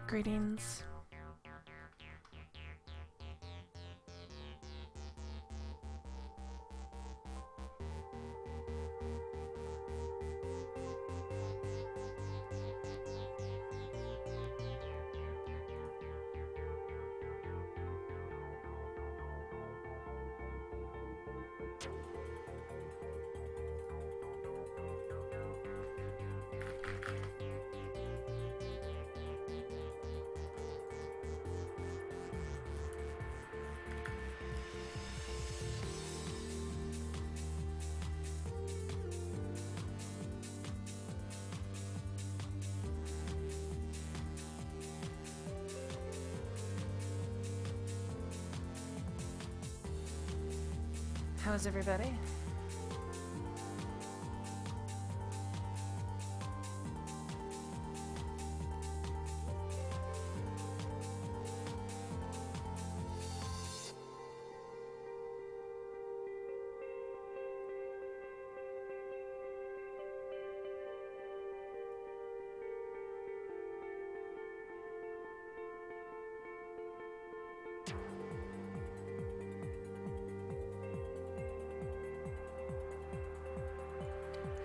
Greetings. How's everybody?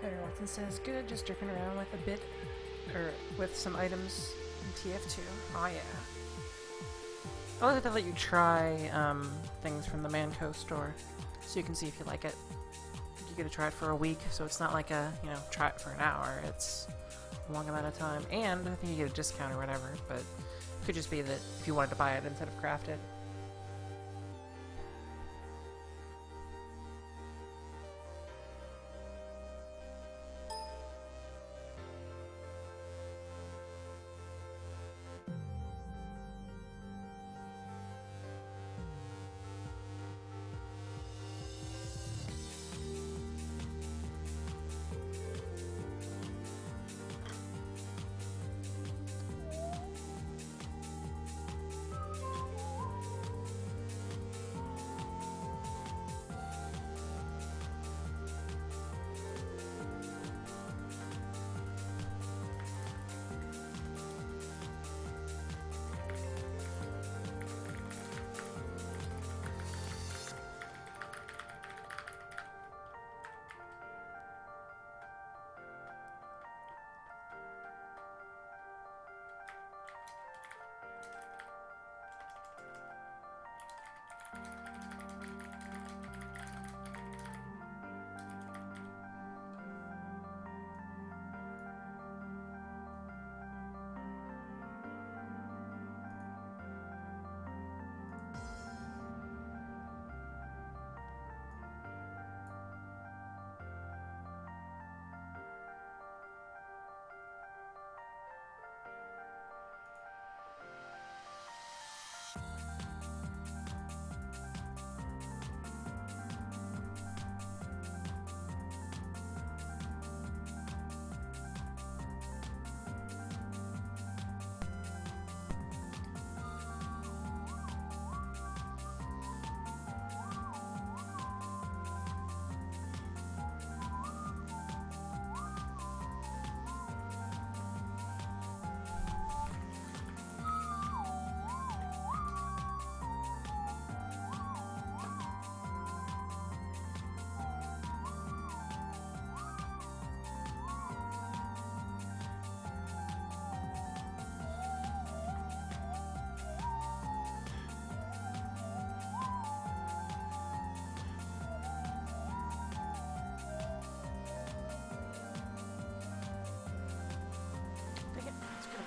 Harry Watson says, good, just jerking around with a bit, or with some items in TF2. Oh yeah. I'll have to let you try things from the Manco store, so you can see if you like it. You get to try it for a week, so it's not like a, you know, try it for an hour. It's a long amount of time, and I think you get a discount or whatever, but it could just be that if you wanted to buy it instead of craft it.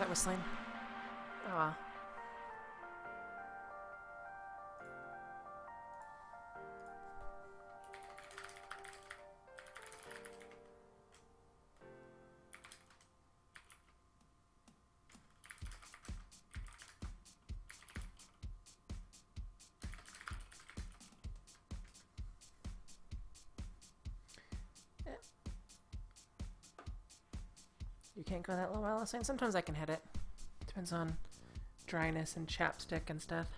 That whistling. Oh well. You can't go that low, I was saying. Sometimes I can hit it. Depends on dryness and chapstick and stuff.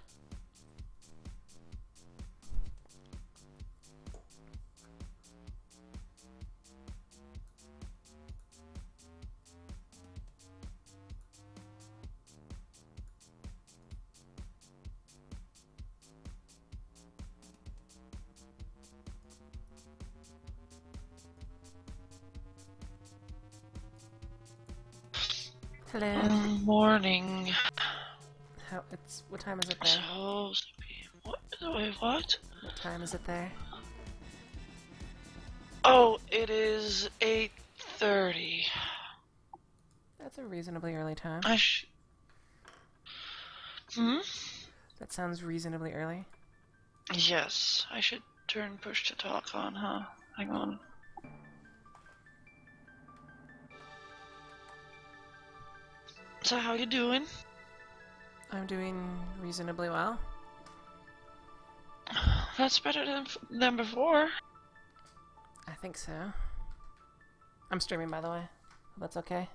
Hello. Morning. What time is it there? Supposed to be. What? Wait, what? What time is it there? Oh, it is 8:30. That's a reasonably early time. Hmm? That sounds reasonably early. Yes, I should turn push to talk on, huh? Hang on. So how you doing? I'm doing reasonably well. That's better than before. I think so. I'm streaming, by the way. That's okay.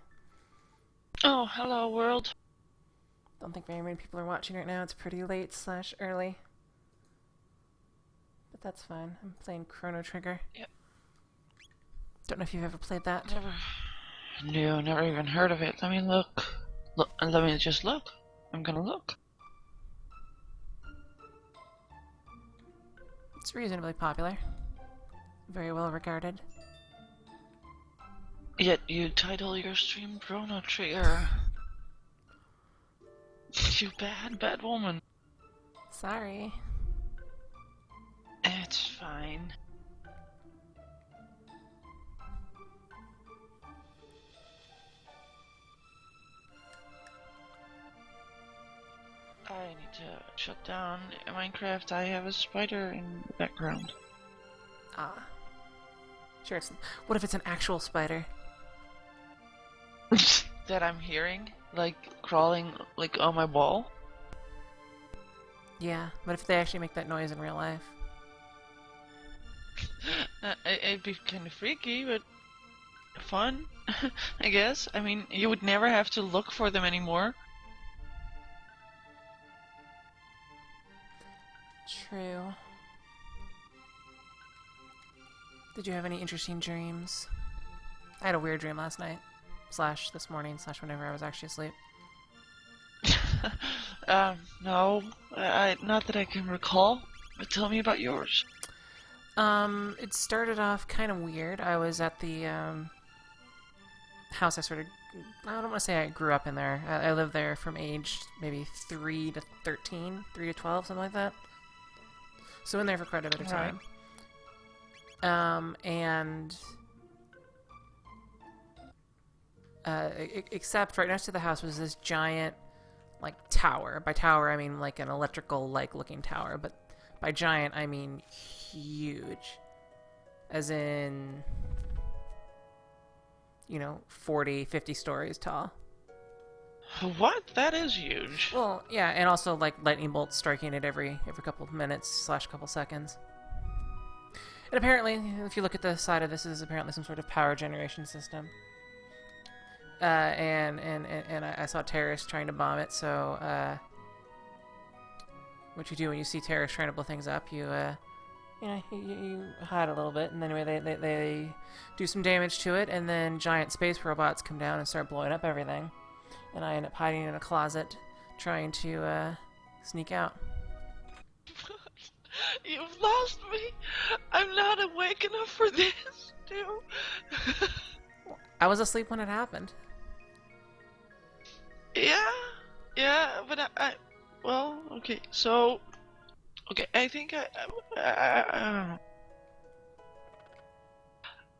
Oh, hello world. Don't think very many people are watching right now. It's pretty late/early. But that's fine. I'm playing Chrono Trigger. Yep. Don't know if you've ever played that. Never even heard of it. Let me look. Let me just look. I'm gonna look. It's reasonably popular. Very well regarded. Yet you title your stream Brono Trigger. You bad woman. Sorry. It's fine. I need to shut down Minecraft. I have a spider in the background. Ah. Sure, what if it's an actual spider? That I'm hearing, like, crawling, like, on my wall? Yeah, what if they actually make that noise in real life? It'd be kind of freaky, but fun, I guess. I mean, you would never have to look for them anymore. True. Did you have any interesting dreams? I had a weird dream last night. / this morning / whenever I was actually asleep. No. Not that I can recall. But tell me about yours. It started off kind of weird. I was at the, house I don't want to say I grew up in there. I lived there from age maybe 3 to 13, 3 to 12, something like that. So in there for quite a bit of time. And except right next to the house was this giant, like, tower. By tower, I mean like an electrical-like looking tower, but by giant, I mean huge. As in, 40, 50 stories tall. What? That is huge. Well, yeah, and also like lightning bolts striking it every couple of minutes / couple seconds. And apparently, if you look at the side of this, is apparently some sort of power generation system. And I saw terrorists trying to bomb it. So, what you do when you see terrorists trying to blow things up, you hide a little bit, and then anyway, they do some damage to it, and then giant space robots come down and start blowing up everything. And I end up hiding in a closet, trying to sneak out. You've lost me. I'm not awake enough for this, dude. I was asleep when it happened. Yeah, but well, okay, so, okay, I think I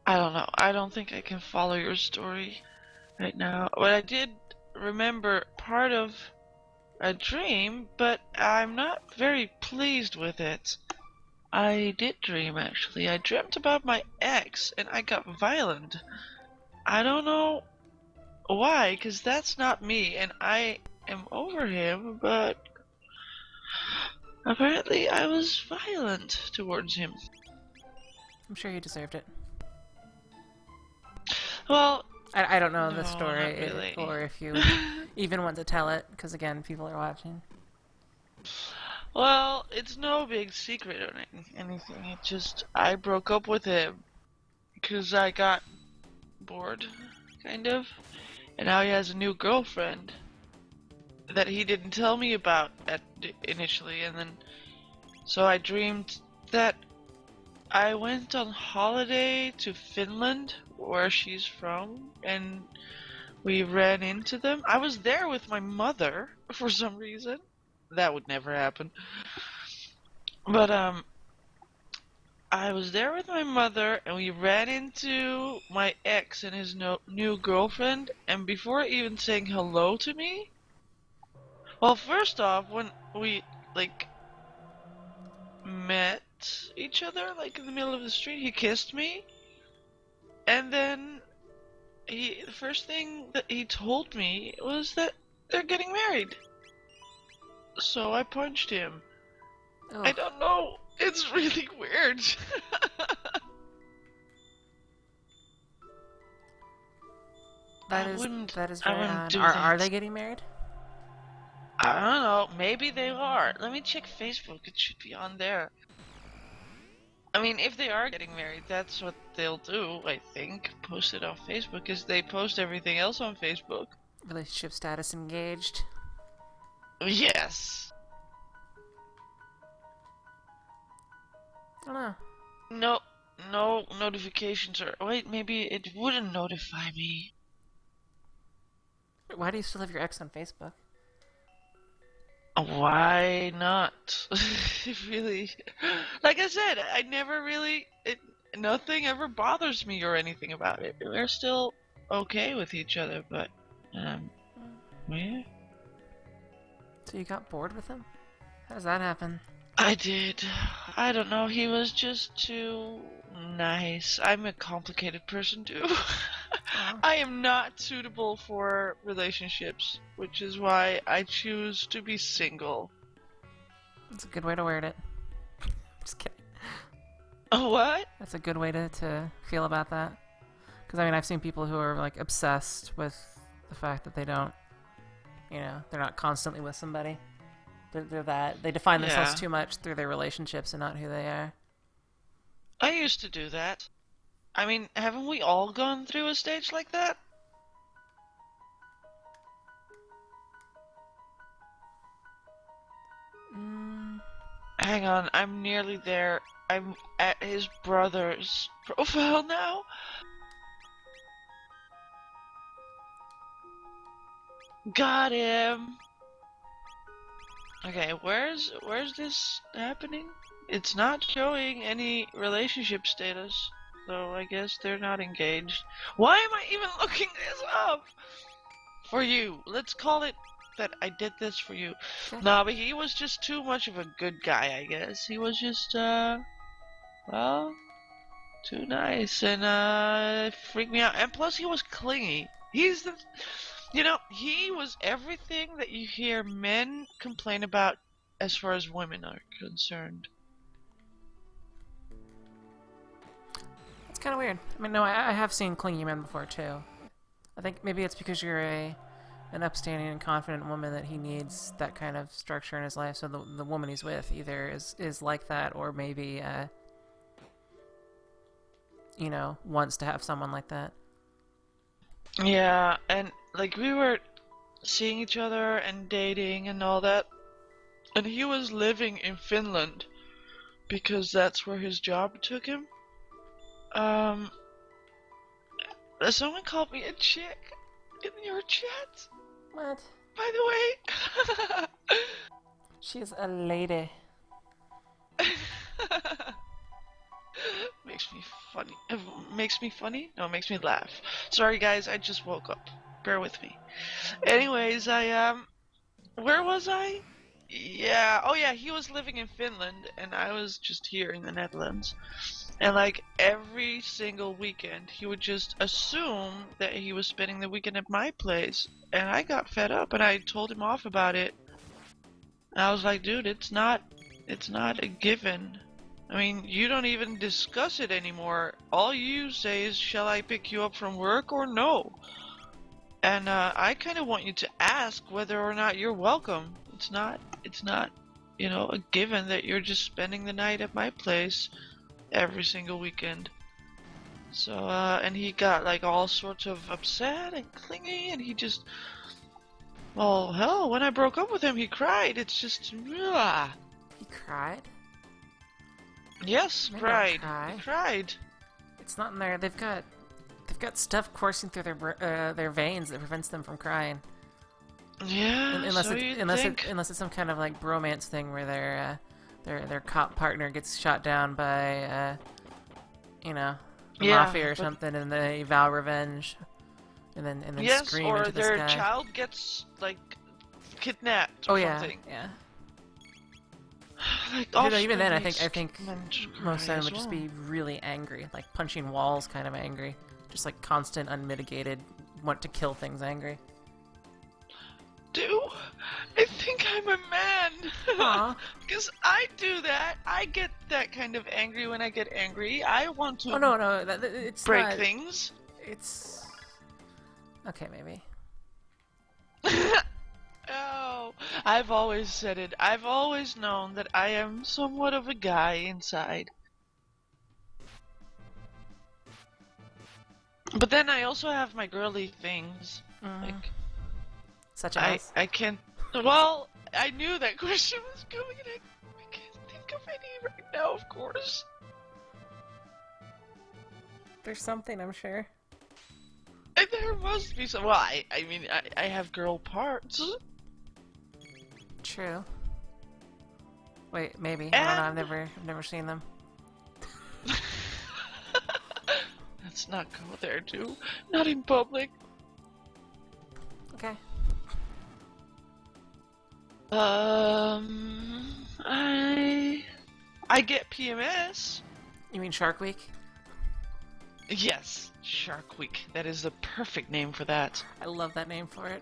don't know. I don't think I can follow your story right now, but I did remember part of a dream, but I'm not very pleased with it. I did dream, actually. I dreamt about my ex, and I got violent. I don't know why, because that's not me, and I am over him, but apparently I was violent towards him. I'm sure you deserved it. Well, I don't know no, the story, not really. or if you even want to tell it, because again, people are watching. Well, it's no big secret or anything. It just, I broke up with him because I got bored, kind of. And now he has a new girlfriend that he didn't tell me about initially. And then, so I dreamed that I went on holiday to Finland, where she's from, and we ran into them. I was there with my mother for some reason. That would never happen. But I was there with my mother, and we ran into my ex and his new girlfriend. And before even saying hello to me, well, first off, when we like met each other, like in the middle of the street, he kissed me, and then the first thing that he told me was that they're getting married. So I punched him. Oh, I don't know. It's really weird. that I is wouldn't. that is I very wouldn't odd. do Are that. they getting married? I don't know. Maybe they are. Let me check Facebook. It should be on there. I mean, if they are getting married, that's what they'll do, I think. Post it on Facebook, because they post everything else on Facebook. Relationship status engaged. Yes. I don't know. No, no notifications are. Wait, maybe it wouldn't notify me. Why do you still have your ex on Facebook? Why not? Really, like I said, I never really. Nothing ever bothers me or anything about it. We're still okay with each other, but yeah. So you got bored with him? How does that happen? I did. I don't know. He was just too nice. I'm a complicated person too. Oh, I am not suitable for relationships, which is why I choose to be single. that's a good way to word it. Just kidding. Oh, what? That's a good way to feel about that. Because I mean, I've seen people who are like obsessed with the fact that they don't, they're not constantly with somebody. They're that they define themselves Yeah. too much through their relationships and not who they are. I used to do that. I mean, haven't we all gone through a stage like that? Mm, Hang on, I'm nearly there. I'm at his brother's profile now. Got him. Okay, where's this happening? It's not showing any relationship status, so I guess they're not engaged. Why am I even looking this up? For you. Let's call it that I did this for you. okay. No, but he was just too much of a good guy, I guess. He was just, well, too nice, and, it freaked me out. And plus, he was clingy. He was everything that you hear men complain about as far as women are concerned. It's kind of weird. I mean, no, I have seen clingy men before too. I think maybe it's because you're an upstanding and confident woman that he needs that kind of structure in his life. So the woman he's with either is like that, or maybe wants to have someone like that. Yeah, and, like, we were seeing each other and dating and all that, and he was living in Finland because that's where his job took him. Someone called me a chick in your chat, What? by the way. She's a lady. Makes me funny. Makes me funny? No, it makes me laugh. Sorry guys, I just woke up. Bear with me. Anyways, where was I? Yeah, oh yeah, he was living in Finland and I was just here in the Netherlands. And like every single weekend, he would just assume that he was spending the weekend at my place. And I got fed up and I told him off about it. And I was like, dude, it's not a given. I mean, you don't even discuss it anymore. All you say is, shall I pick you up from work or no? And I kind of want you to ask whether or not you're welcome. It's not, a given that you're just spending the night at my place every single weekend. So, and he got like all sorts of upset and clingy, and he just, well, hell, when I broke up with him, he cried. It's just, ugh. He cried? Yes, Men don't cried. cry. He cried. It's not in there. They've got got stuff coursing through their veins that prevents them from crying. Yeah, Unless so you'd think. unless it's some kind of like bromance thing where their cop partner gets shot down by the Yeah, mafia or but something, and they vow revenge, and then yes, scream or into the their sky. child gets like kidnapped Oh or yeah, something. yeah. Like Even offspring then, needs I think men to most of cry them as would just well. be really angry, like punching walls, kind of angry, just like constant, unmitigated, want to kill things angry. I think I'm a man. Aw. Because I do that. I get that kind of angry when I get angry. I want Oh to no, it's break not. things. It's okay, maybe. Oh, I've always said it. I've always known that I am somewhat of a guy inside. But then I also have my girly things. Like, Such as. I can't. Well, I knew that question was coming and I can't think of any right now, of course. There's something, I'm sure. And there must be some. Well, I mean, I have girl parts. True. Wait, maybe. And I don't know. I've never seen them. let's not go there, too. Not in public. Okay. I get PMS. You mean Shark Week? Yes, Shark Week. That is the perfect name for that. I love that name for it.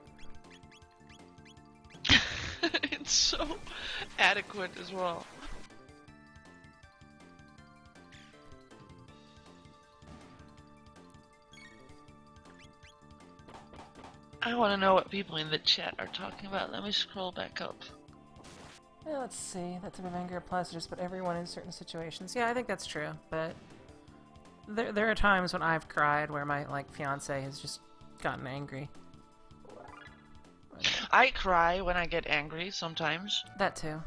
It's so adequate as well. I want to know what people in the chat are talking about. Let me scroll back up. Yeah, let's see. That type of anger applies to just about everyone in certain situations. Yeah, I think that's true, but there are times when I've cried where my fiance has just gotten angry. I cry when I get angry sometimes. That too.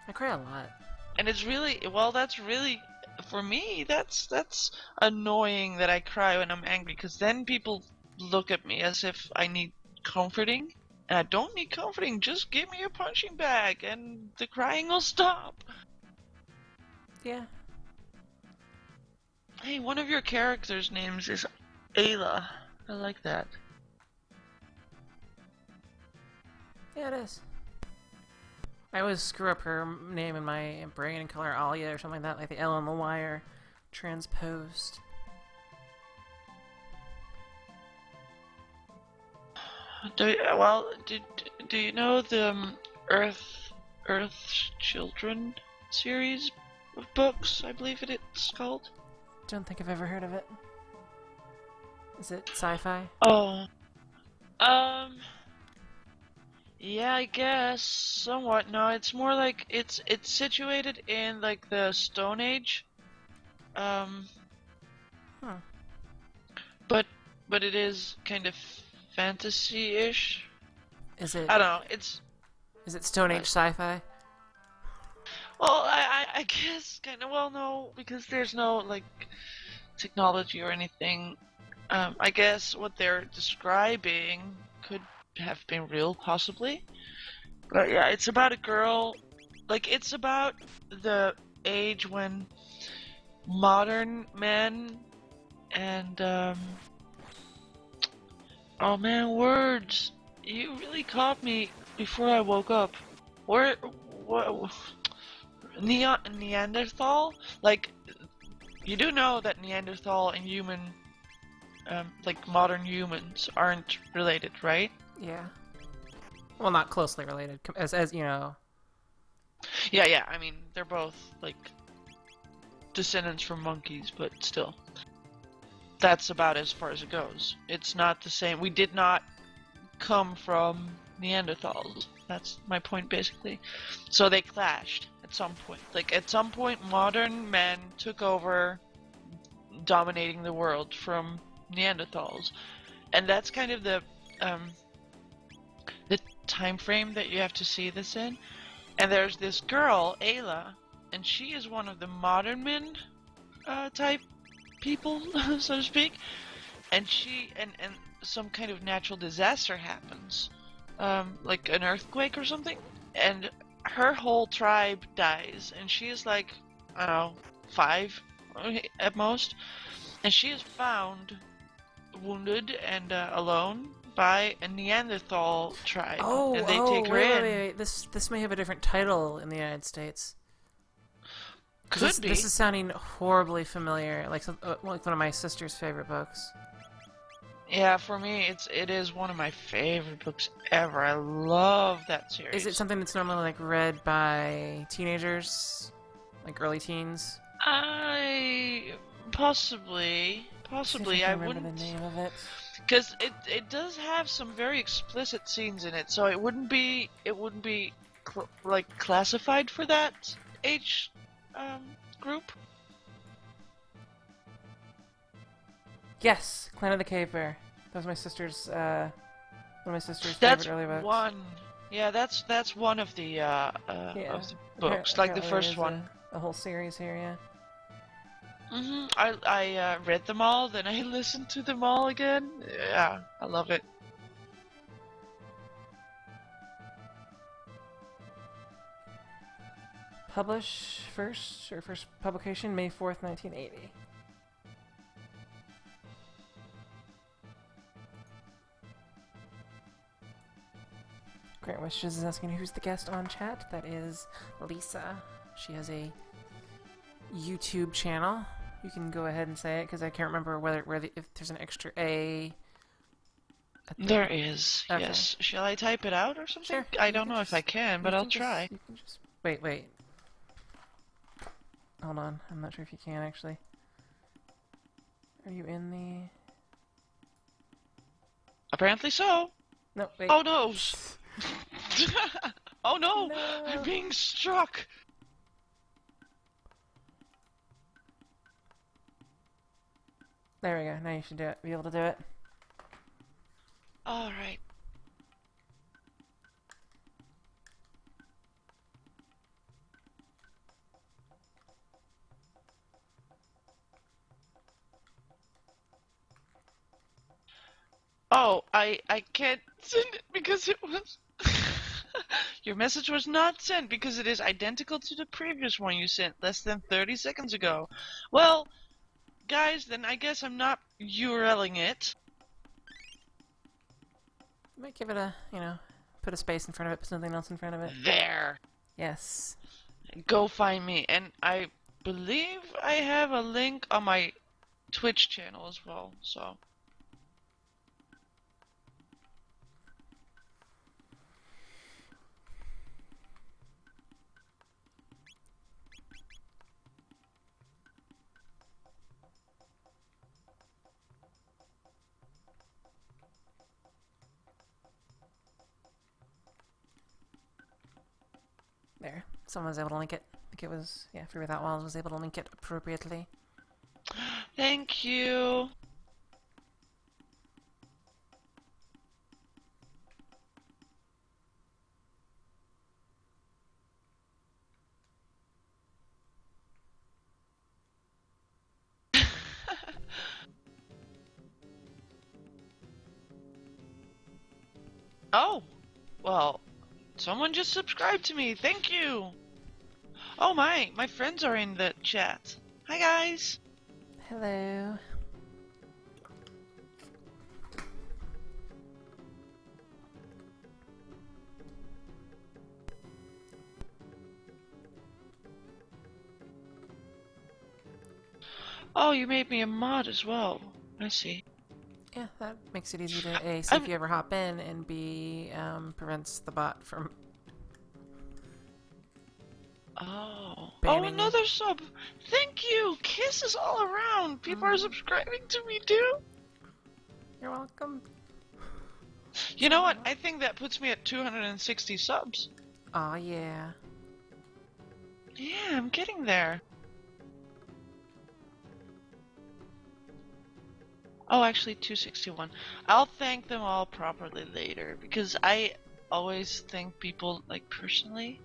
I cry a lot. And it's really, well, that's really, for me, that's annoying that I cry when I'm angry, because then people look at me as if I need comforting. And I don't need comforting, just give me a punching bag and the crying will stop. Yeah. Hey, one of your characters' names is Ayla. I like that. Yeah, it is. I always screw up her name in my brain and call her Alia or something like that, like the L and the Y are transposed. Do you know the Earth Children series of books? I believe it's called. Don't think I've ever heard of it. Is it sci-fi? Oh, yeah, I guess somewhat. No, it's more like it's situated in like the Stone Age. Huh. But it is kind of fantasy-ish. Is it? I don't know. Is it Stone Age sci-fi? Well, I guess kind of. Well, no, because there's no like technology or anything. I guess what they're describing could have been real, possibly. But yeah, it's about a girl. Like, it's about the age when modern men and oh man, words. You really caught me before I woke up. What? Neanderthal? Like, you do know that Neanderthal and human, like modern humans, aren't related, right? Yeah. Well, not closely related, as you know. Yeah. I mean, they're both like descendants from monkeys, but still, that's about as far as it goes. It's not the same. We did not come from Neanderthals. That's my point, basically. So they clashed at some point. Like, at some point, modern men took over, dominating the world from Neanderthals, and that's kind of the time frame that you have to see this in. And there's this girl, Ayla, and she is one of the modern men type people, so to speak, and and some kind of natural disaster happens, like an earthquake or something, and her whole tribe dies, and she is like, I don't know, 5 at most, and she is found wounded and alone by a Neanderthal tribe, and they take her in. Wait. This may have a different title in the United States. Could be. This is sounding horribly familiar, like like one of my sister's favorite books. Yeah, for me, it is one of my favorite books ever. I love that series. Is it something that's normally like read by teenagers, like early teens? I possibly I remember wouldn't, the name of it. because it does have some very explicit scenes in it, so it wouldn't be like classified for that age group. Yes, Clan of the Cave Bear. That was my sister's one of my sister's That's favorite early books. one. Yeah, that's one of the of the books, like the first one. A whole series here, yeah. I read them all, then I listened to them all again. Yeah, I love it. First publication, May 4th, 1980. Grant Wishes is asking who's the guest on chat. That is Lisa. She has a YouTube channel. You can go ahead and say it because I can't remember if there's an extra A. There is. Okay. Yes. Shall I type it out or something? Sure. I don't know if I can, but I'll try. You can just wait. Hold on. I'm not sure if you can actually. Are you in the? Apparently so. No. Wait. Oh no. Oh no! No. I'm being struck! There we go. Now you should do it. Be able to do it. Alright. Oh, I can't send it because it was... Your message was not sent because it is identical to the previous one you sent less than 30 seconds ago. Well, guys, then I guess I'm not URLing it. You might give it a, put a space in front of it, put something else in front of it. There. Yes. Go find me. And I believe I have a link on my Twitch channel as well, so... There. Someone was able to link it. I think it was, Free Without Walls was able to link it appropriately. Thank you. Oh, well, someone just subscribed to me. Thank you. Oh my friends are in the chat. Hi guys. Hello. Oh, you made me a mod as well. I see. Yeah, that makes it easy to A, see if you ever hop in, and B, prevents the bot from... Oh, banning another you. sub. Thank you. Kisses all around. People are subscribing to me too. You're welcome. You know what? I think that puts me at 260 subs. Aw, yeah. Yeah, I'm getting there. Oh, actually 261. I'll thank them all properly later, because I always thank people, like, personally.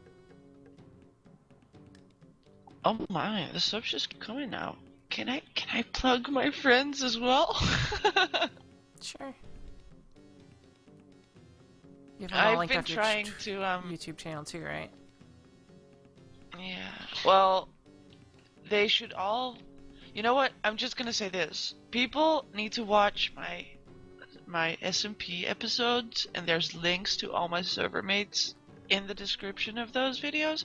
Oh my, the subs just keep coming now. can I plug my friends as well? Sure. You have them all I've linked been off your trying to YouTube channel too, right? yeah. Well, they should all. You know what? I'm just gonna say this. People need to watch my SMP episodes, and there's links to all my server mates in the description of those videos,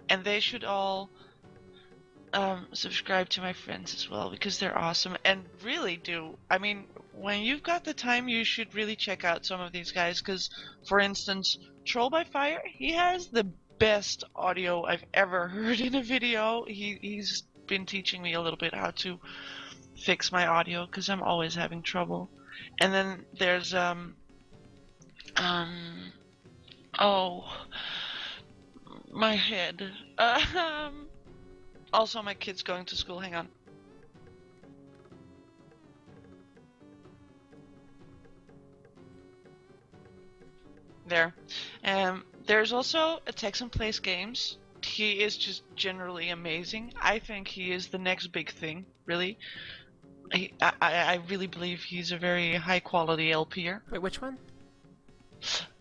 and they should all subscribe to my friends as well because they're awesome and really do. I mean, when you've got the time, you should really check out some of these guys because, for instance, Troll by Fire, he has the best audio I've ever heard in a video. He's been teaching me a little bit how to fix my audio because I'm always having trouble. And then there's um oh, my head. Also, my kid's going to school. Hang on. There. There's also a Texan Plays Games. He is just generally amazing. I think he is the next big thing, really. I really believe he's a very high quality LPer. Wait, which one?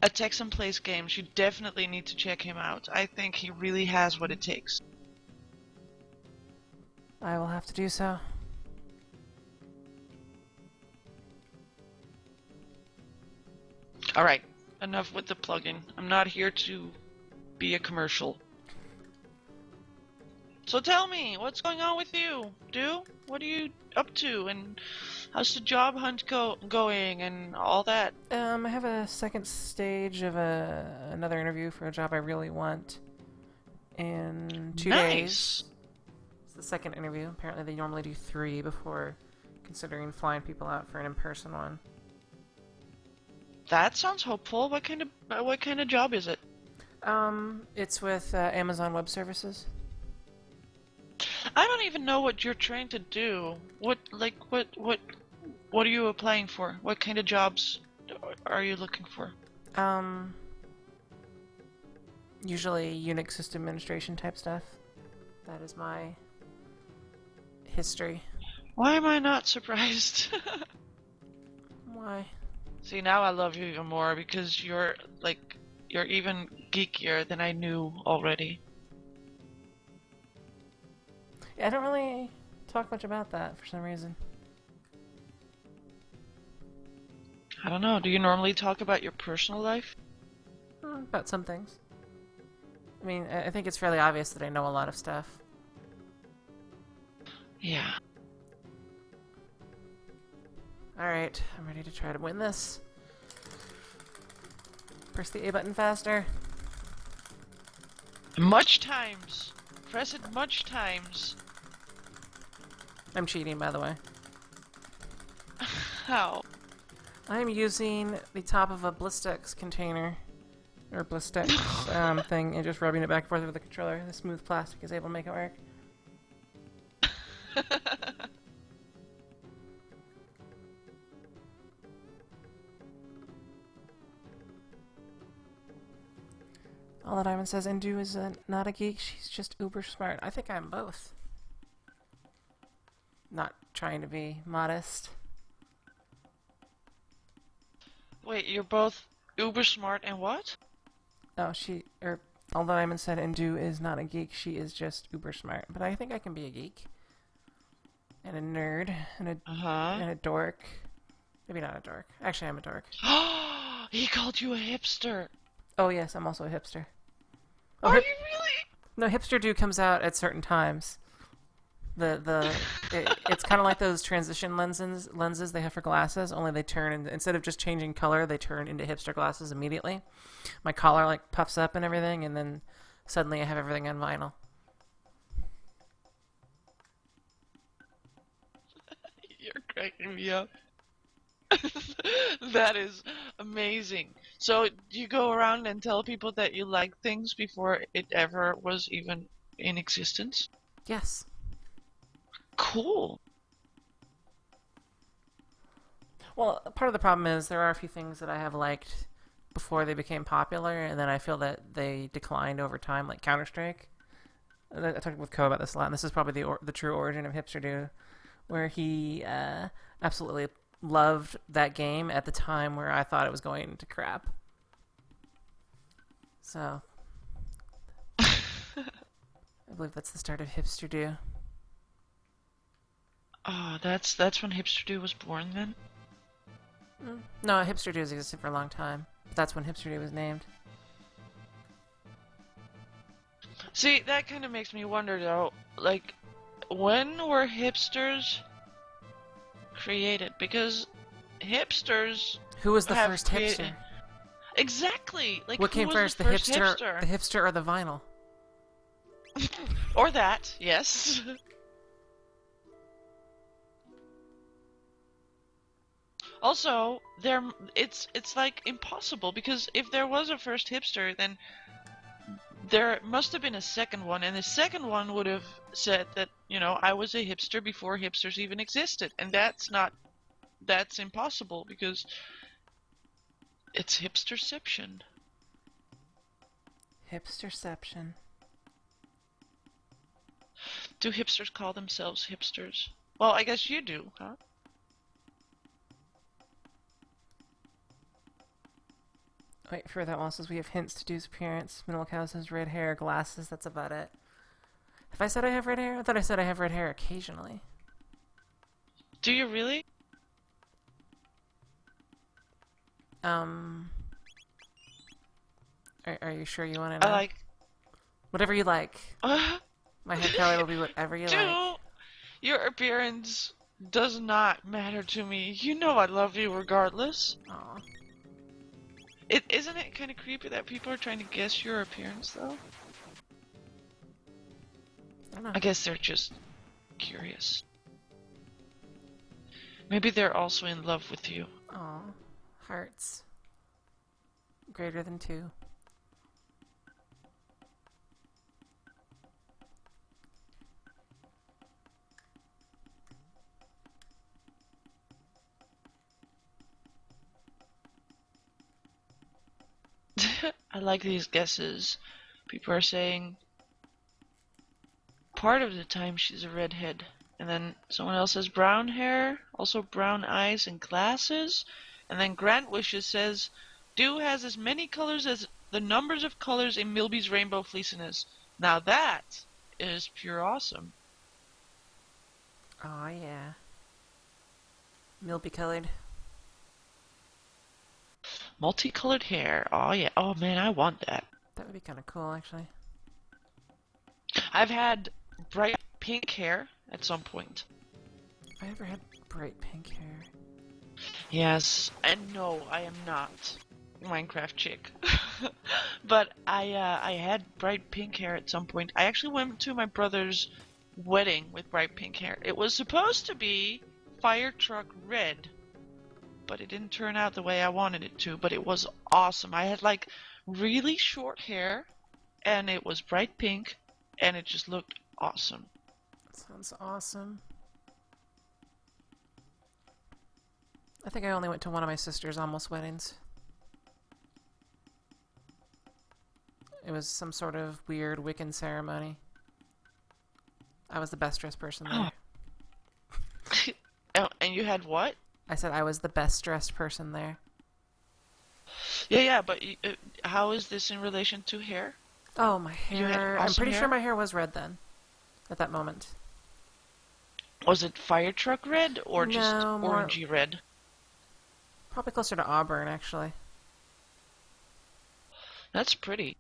A Texan Plays Games. You definitely need to check him out. I think he really has what it takes. I will have to do so. Alright, enough with the plugin. I'm not here to be a commercial. So tell me, what's going on with you? What are you up to? And how's the job hunt going and all that? I have a second stage of another interview for a job I really want in 2 days. It's the second interview. Apparently they normally do 3 before considering flying people out for an in-person one. That sounds hopeful. What kind of job is it? It's with Amazon Web Services. I don't even know what you're trying to do. What are you applying for? What kind of jobs are you looking for? Usually Unix system administration type stuff. That is my history. Why am I not surprised? Why? See, now I love you even more because you're even geekier than I knew already. Yeah, I don't really talk much about that for some reason. I don't know. Do you normally talk about your personal life? About some things. I mean, I think it's fairly obvious that I know a lot of stuff. Yeah. Alright, I'm ready to try to win this. Press the A button faster. Much times. Press it much times. I'm cheating, by the way. How? I'm using the top of a Blistex container, or Blistex thing, and just rubbing it back and forth with the controller. The smooth plastic is able to make it work. All that Ivan says, Indu is not a geek, she's just uber smart. I think I'm both. Not trying to be modest. Wait, you're both uber smart and what? Oh, although Ivan said Indu is not a geek, she is just uber smart. But I think I can be a geek. And a nerd. And a dork. Maybe not a dork. Actually, I'm a dork. He called you a hipster. Oh, yes, I'm also a hipster. Are you really? No, Hipster Do comes out at certain times. It's kind of like those transition lenses they have for glasses, only they turn, instead of just changing color, they turn into hipster glasses immediately. My collar like puffs up and everything, and then suddenly I have everything on vinyl. You're cracking me up. That is amazing. So you go around and tell people that you like things before it ever was even in existence? Yes. Cool. Well, part of the problem is there are a few things that I have liked before they became popular, and then I feel that they declined over time, like Counter-Strike. I talked with Ko about this a lot, and this is probably the true origin of Hipster Do, where he absolutely loved that game at the time where I thought it was going to crap. So, I believe that's the start of Hipster Do. Oh, that's when Hipster Do was born then? No, Hipster Do has existed for a long time. But that's when Hipster Do was named. See, that kind of makes me wonder though, like, when were hipsters created? Because hipsters Who was the have first created... hipster? Exactly! Like, What who came was first, the first hipster? the hipster, or the vinyl? Or that, yes. Also, it's like impossible, because if there was a first hipster, then there must have been a second one, and the second one would have said that, you know, I was a hipster before hipsters even existed, and that's impossible, because it's hipsterception. Hipsterception. Do hipsters call themselves hipsters? Well, I guess you do, huh? Wait, for that one says we have hints to Dew's appearance. Middle cow says red hair, glasses, that's about it. Have I said I have red hair? I thought I said I have red hair occasionally. Do you really? Are you sure you want to know? I like... Whatever you like. My hair color will be whatever you like. Dude, your appearance does not matter to me. You know I love you regardless. Aw. Isn't it kind of creepy that people are trying to guess your appearance, though? I don't know. I guess they're just curious. Maybe they're also in love with you. Aw. Hearts. Greater than 2. I like these guesses. People are saying part of the time she's a redhead. And then someone else says brown hair, also brown eyes and glasses. And then Grant Wishes says, Dew has as many colors as the numbers of colors in Milby's rainbow fleeciness. Now that is pure awesome. Aw, yeah. Milby colored. Multicolored hair. Oh yeah. Oh man, I want that. That would be kind of cool, actually. I've had bright pink hair at some point. Have I ever had bright pink hair? Yes, and no, I am not Minecraft chick. But I had bright pink hair at some point. I actually went to my brother's wedding with bright pink hair. It was supposed to be fire truck red, but it didn't turn out the way I wanted it to, but it was awesome. I had like really short hair, and it was bright pink, and it just looked awesome. Sounds awesome. I think I only went to one of my sister's almost weddings. It was some sort of weird Wiccan ceremony. I was the best dressed person there. Oh, and you had what? I said I was the best dressed person there. Yeah, but how is this in relation to hair? Oh, my hair. I'm pretty hair? sure my hair was red then. At that moment. Was it fire truck red or just No, more- orangey red? Probably closer to auburn, actually. That's pretty.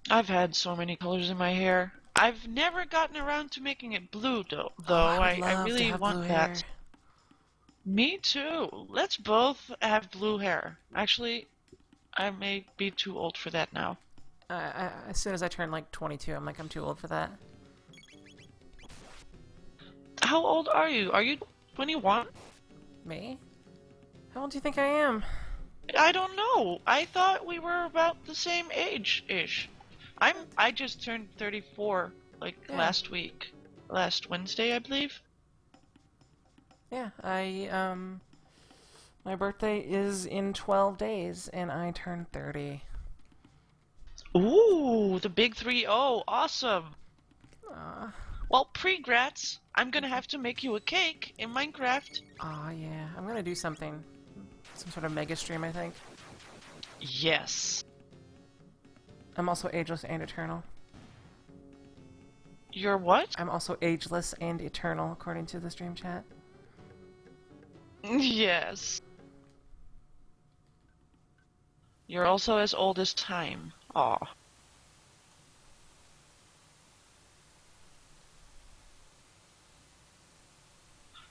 I've had so many colors in my hair. I've never gotten around to making it blue, though. I really want that. Me too. Let's both have blue hair. Actually, I may be too old for that now. As soon as I turn like 22, I'm like, I'm too old for that. How old are you? Are you 21? Me? How old do you think I am? I don't know. I thought we were about the same age-ish. I just turned 34 like last week. Last Wednesday, I believe. Yeah, my birthday is in 12 days, and I turn 30. Ooh, the big 3-0. Awesome. Aw. Well, pre-grats, I'm gonna have to make you a cake in Minecraft. Aw, yeah. I'm gonna do something. Some sort of mega stream, I think. Yes. I'm also ageless and eternal. You're what? I'm also ageless and eternal, according to the stream chat. Yes. You're also as old as time. Aw.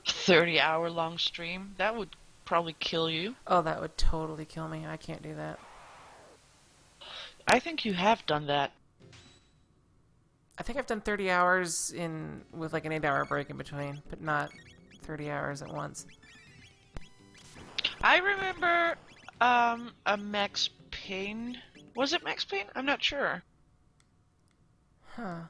30-hour long stream? That would probably kill you. Oh, that would totally kill me. I can't do that. I think you have done that. I think I've done 30 hours with like an 8-hour break in between, but not 30 hours at once. I remember, a Max Payne. Was it Max Payne? I'm not sure. Huh.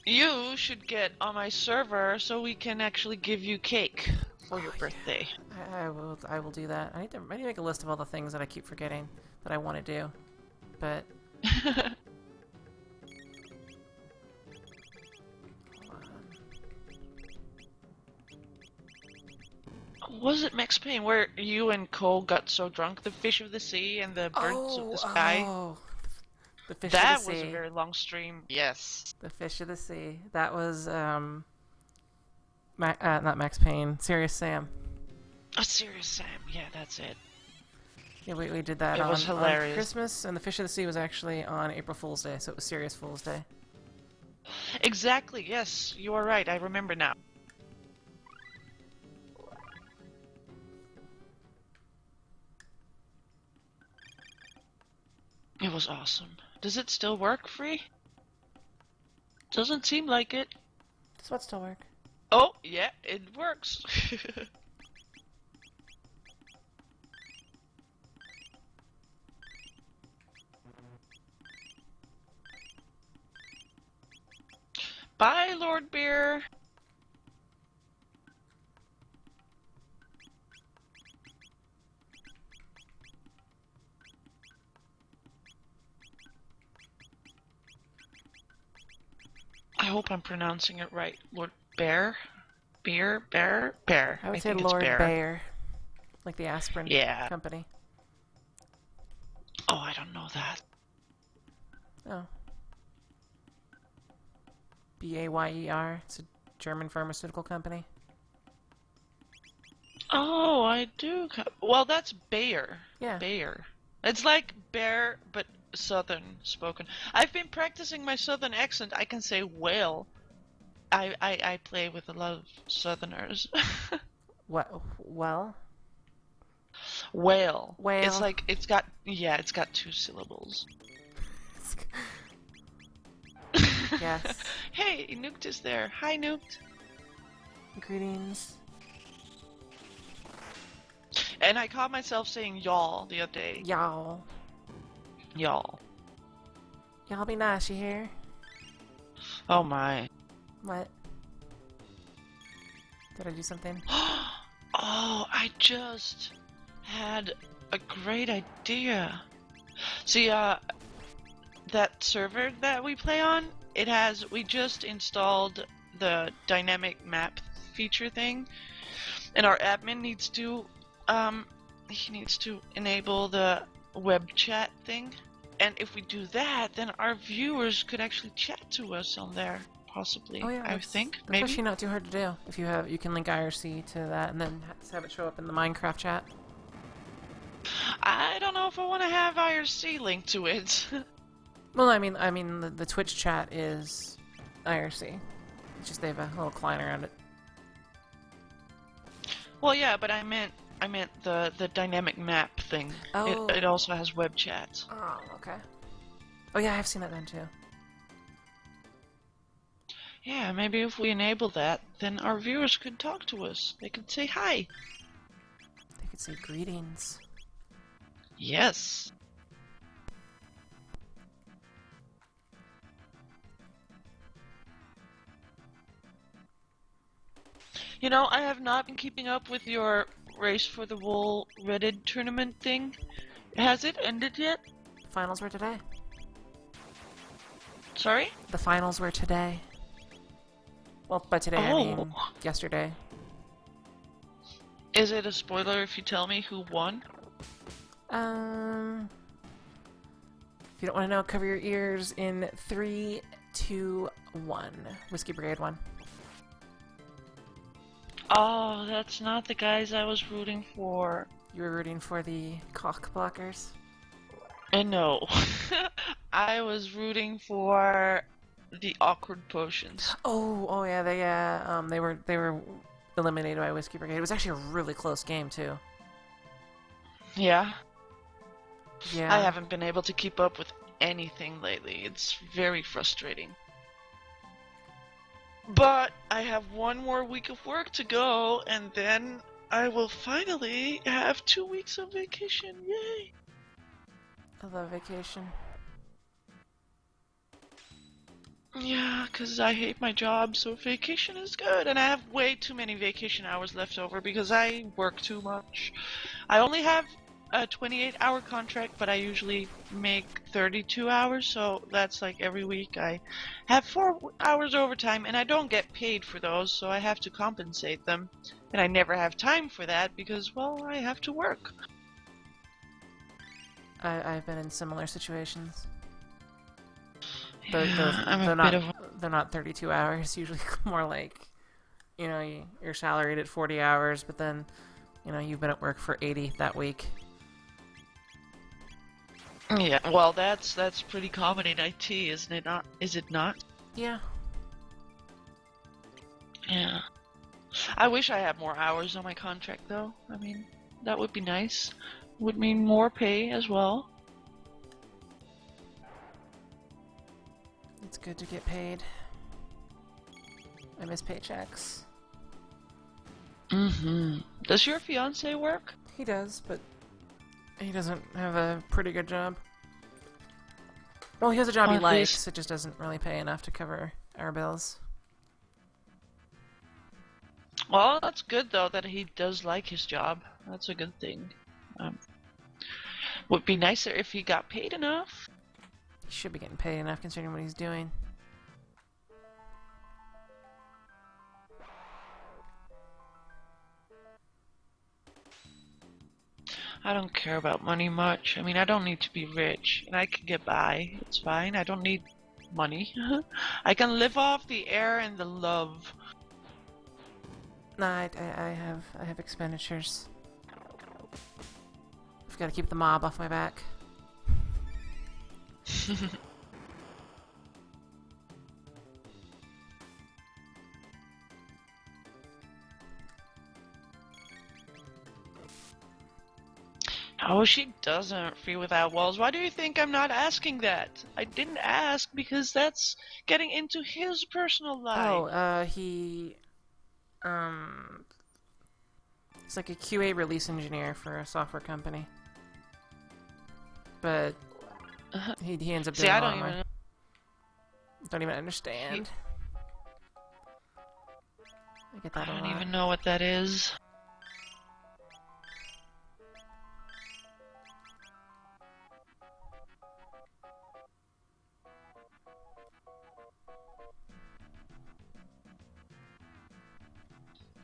You should get on my server so we can actually give you cake for your birthday. I will do that. I need to make a list of all the things that I keep forgetting that I want to do. But Was it Max Payne where you and Cole got so drunk? The fish of the sea and the birds of the sky? Oh, the fish That of the was sea. a very long stream. Yes. The fish of the sea. That was not Max Payne. Serious Sam. Oh, Serious Sam. Yeah, that's it. Yeah, we did that It was hilarious. on Christmas, and the fish of the sea was actually on April Fool's Day, so it was Serious Fool's Day. Exactly. Yes, you are right. I remember now. It was awesome. Does it still work free? Doesn't seem like it. Does what still work? Oh, yeah, it works. Bye, Lord Beer. I hope I'm pronouncing it right. Lord Bear? Beer? Bear? Bear. I would say think Lord it's Bear. Bear. Like the aspirin Yeah. company. Oh, I don't know that. Oh. Bayer. It's a German pharmaceutical company. Oh, I do. Well, that's Bayer. Yeah. Bayer. It's like bear, but southern spoken. I've been practicing my southern accent. I can say whale. I play with a lot of southerners. What? Well? Whale. Whale. It's like, it's got 2 syllables. Yes. Hey, Nooked is there. Hi, Nooked. Greetings. And I caught myself saying y'all the other day. Y'all. Y'all. Y'all be nice, you hear? Oh my. What? Did I do something? Oh, I just had a great idea. See, that server that we play on, we just installed the dynamic map feature thing, and our admin needs to, he needs to enable the web chat thing, and if we do that, then our viewers could actually chat to us on there, possibly. Oh yeah, I think, that's maybe. actually not too hard to do. If you can link IRC to that and then have it show up in the Minecraft chat. I don't know if I want to have IRC linked to it. Well, I mean, the Twitch chat is IRC. It's just they have a little client around it. Well, yeah, but I meant the dynamic map thing. Oh. It also has web chat. Oh, okay. Oh yeah, I've seen that done too. Yeah, maybe if we enable that, then our viewers could talk to us. They could say hi. They could say greetings. Yes. You know, I have not been keeping up with your Race for the Wool Reddit tournament thing. Has it ended yet? The finals were today. Sorry? The finals were today. Well, by today I Oh. mean yesterday. Is it a spoiler if you tell me who won? If you don't want to know, cover your ears in 3, 2, 1. Whiskey Brigade won. Oh, that's not the guys I was rooting for. You were rooting for the cock blockers. No. I was rooting for the awkward potions. Oh yeah, they were eliminated by Whiskey Brigade. It was actually a really close game too. Yeah. Yeah. I haven't been able to keep up with anything lately. It's very frustrating. But I have one more week of work to go, and then I will finally have 2 weeks of vacation. Yay! I love vacation. Yeah, 'cause I hate my job, so vacation is good. And I have way too many vacation hours left over because I work too much. I only have a 28-hour contract, but I usually make 32 hours, so that's like every week I have 4 hours overtime, and I don't get paid for those, so I have to compensate them. And I never have time for that because, well, I have to work. I've been in similar situations. Yeah, They're not 32 hours. Usually more like, you're salaried at 40 hours, but then, you've been at work for 80 that week. Yeah, well, that's pretty common in IT, isn't it? Not? Is it not? Yeah. Yeah. I wish I had more hours on my contract, though. I mean, that would be nice. Would mean more pay as well. It's good to get paid. I miss paychecks. Mm-hmm. Does your fiance work? He does, but he doesn't have a pretty good job. Well, he has a job he At likes, least- it just doesn't really pay enough to cover our bills. Well, that's good, though, that he does like his job. That's a good thing. Would be nicer if he got paid enough. He should be getting paid enough considering what he's doing. I don't care about money much. I mean, I don't need to be rich, and I can get by. It's fine. I don't need money. I can live off the air and the love. Nah, I have expenditures. I've got to keep the mob off my back. Oh, she doesn't free without walls. Why do you think I'm not asking that? I didn't ask because that's getting into his personal life. Oh, he's like a QA release engineer for a software company. But he ends up doing See, I a lot don't more. even know. Don't even understand. I get that I a don't lot. even know what that is.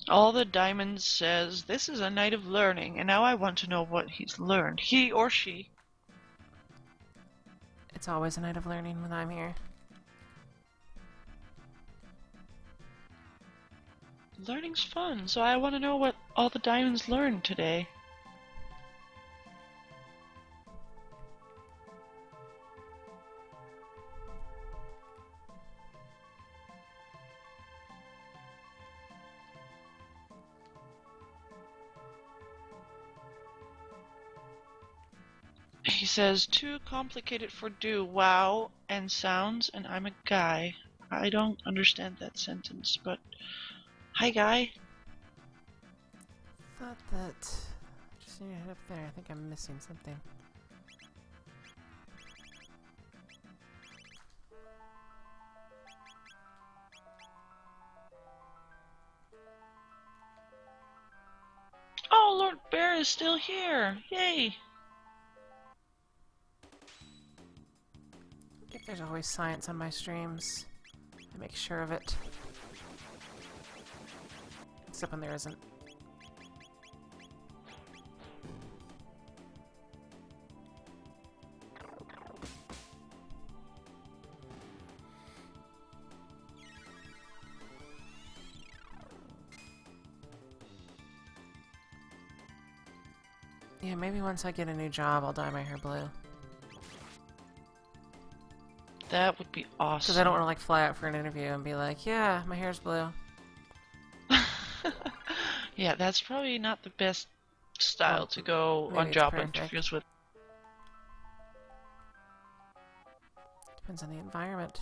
All the diamonds says this is a night of learning, and now I want to know what he's learned. He or she. It's always a night of learning when I'm here. Learning's fun, so I want to know what all the diamonds learned today. He says, too complicated for do, wow, and sounds, and I'm a guy. I don't understand that sentence, but hi, guy. Thought that. Just need to head up there. I think I'm missing something. Oh, Lord Bear is still here. Yay. If there's always science on my streams, I make sure of it. Except when there isn't. Yeah, maybe once I get a new job, I'll dye my hair blue. That would be awesome. Because I don't want to like fly out for an interview and be like, yeah, my hair's blue. Yeah, that's probably not the best style to go on job interviews with. Depends on the environment.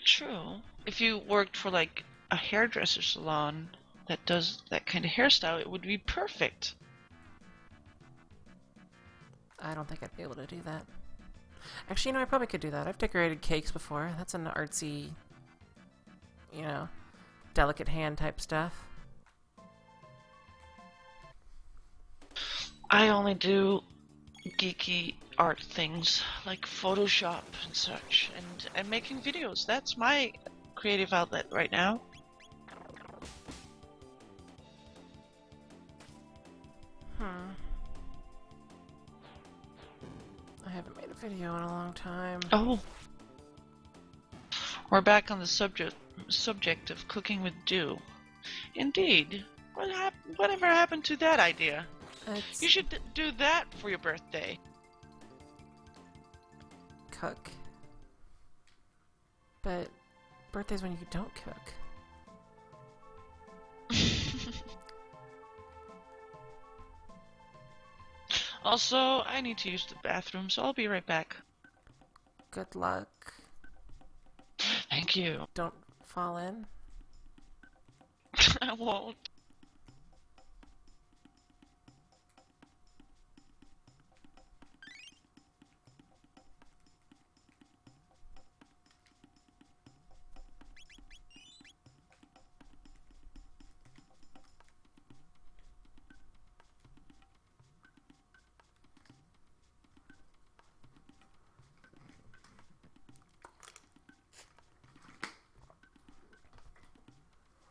True. If you worked for like a hairdresser salon that does that kind of hairstyle, it would be perfect. I don't think I'd be able to do that. Actually, you know, I probably could do that. I've decorated cakes before. That's an artsy, you know, delicate hand type stuff. I only do geeky art things like Photoshop and such, and making videos. That's my creative outlet right now. I haven't made a video in a long time. Oh. We're back on the subject of cooking with dew. Indeed. Whatever happened to that idea? You should do that for your birthday. Cook. But birthday's when you don't cook. Also, I need to use the bathroom, so I'll be right back. Good luck. Thank you. Don't fall in. I won't.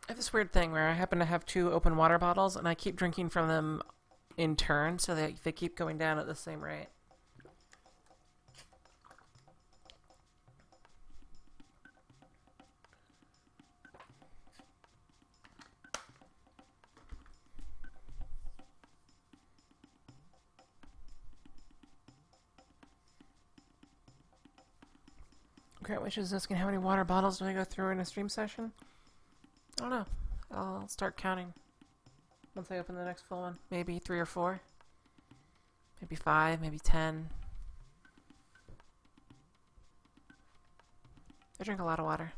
I have this weird thing where I happen to have 2 open water bottles, and I keep drinking from them in turn, so they keep going down at the same rate. Great Witch is asking how many water bottles do I go through in a stream session? I don't know. I'll start counting once I open the next full one. Maybe 3 or 4. Maybe 5, maybe 10. I drink a lot of water.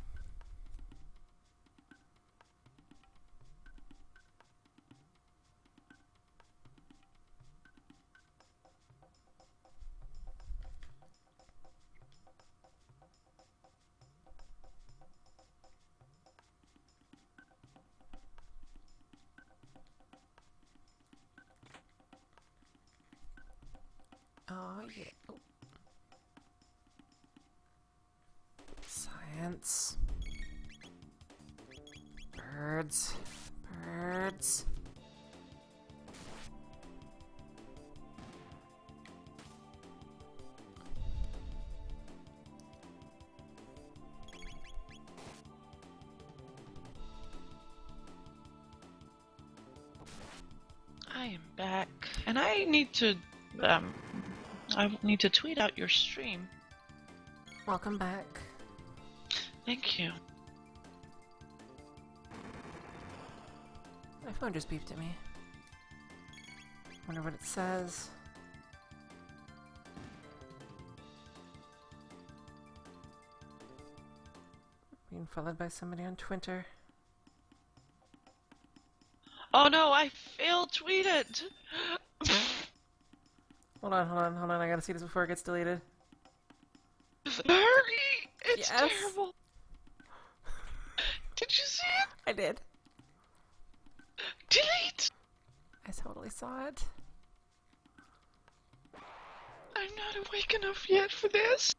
Oh, yeah. Oh. Science. Birds. Birds. I am back, and I need to tweet out your stream. Welcome back. Thank you. My phone just beeped at me. Wonder what it says. Being followed by somebody on Twitter. Oh no, I failed tweeted! Hold on. I gotta see this before it gets deleted. Hurry! It's Yes. terrible! Did you see it? I did. Delete! I totally saw it. I'm not awake enough yet for this.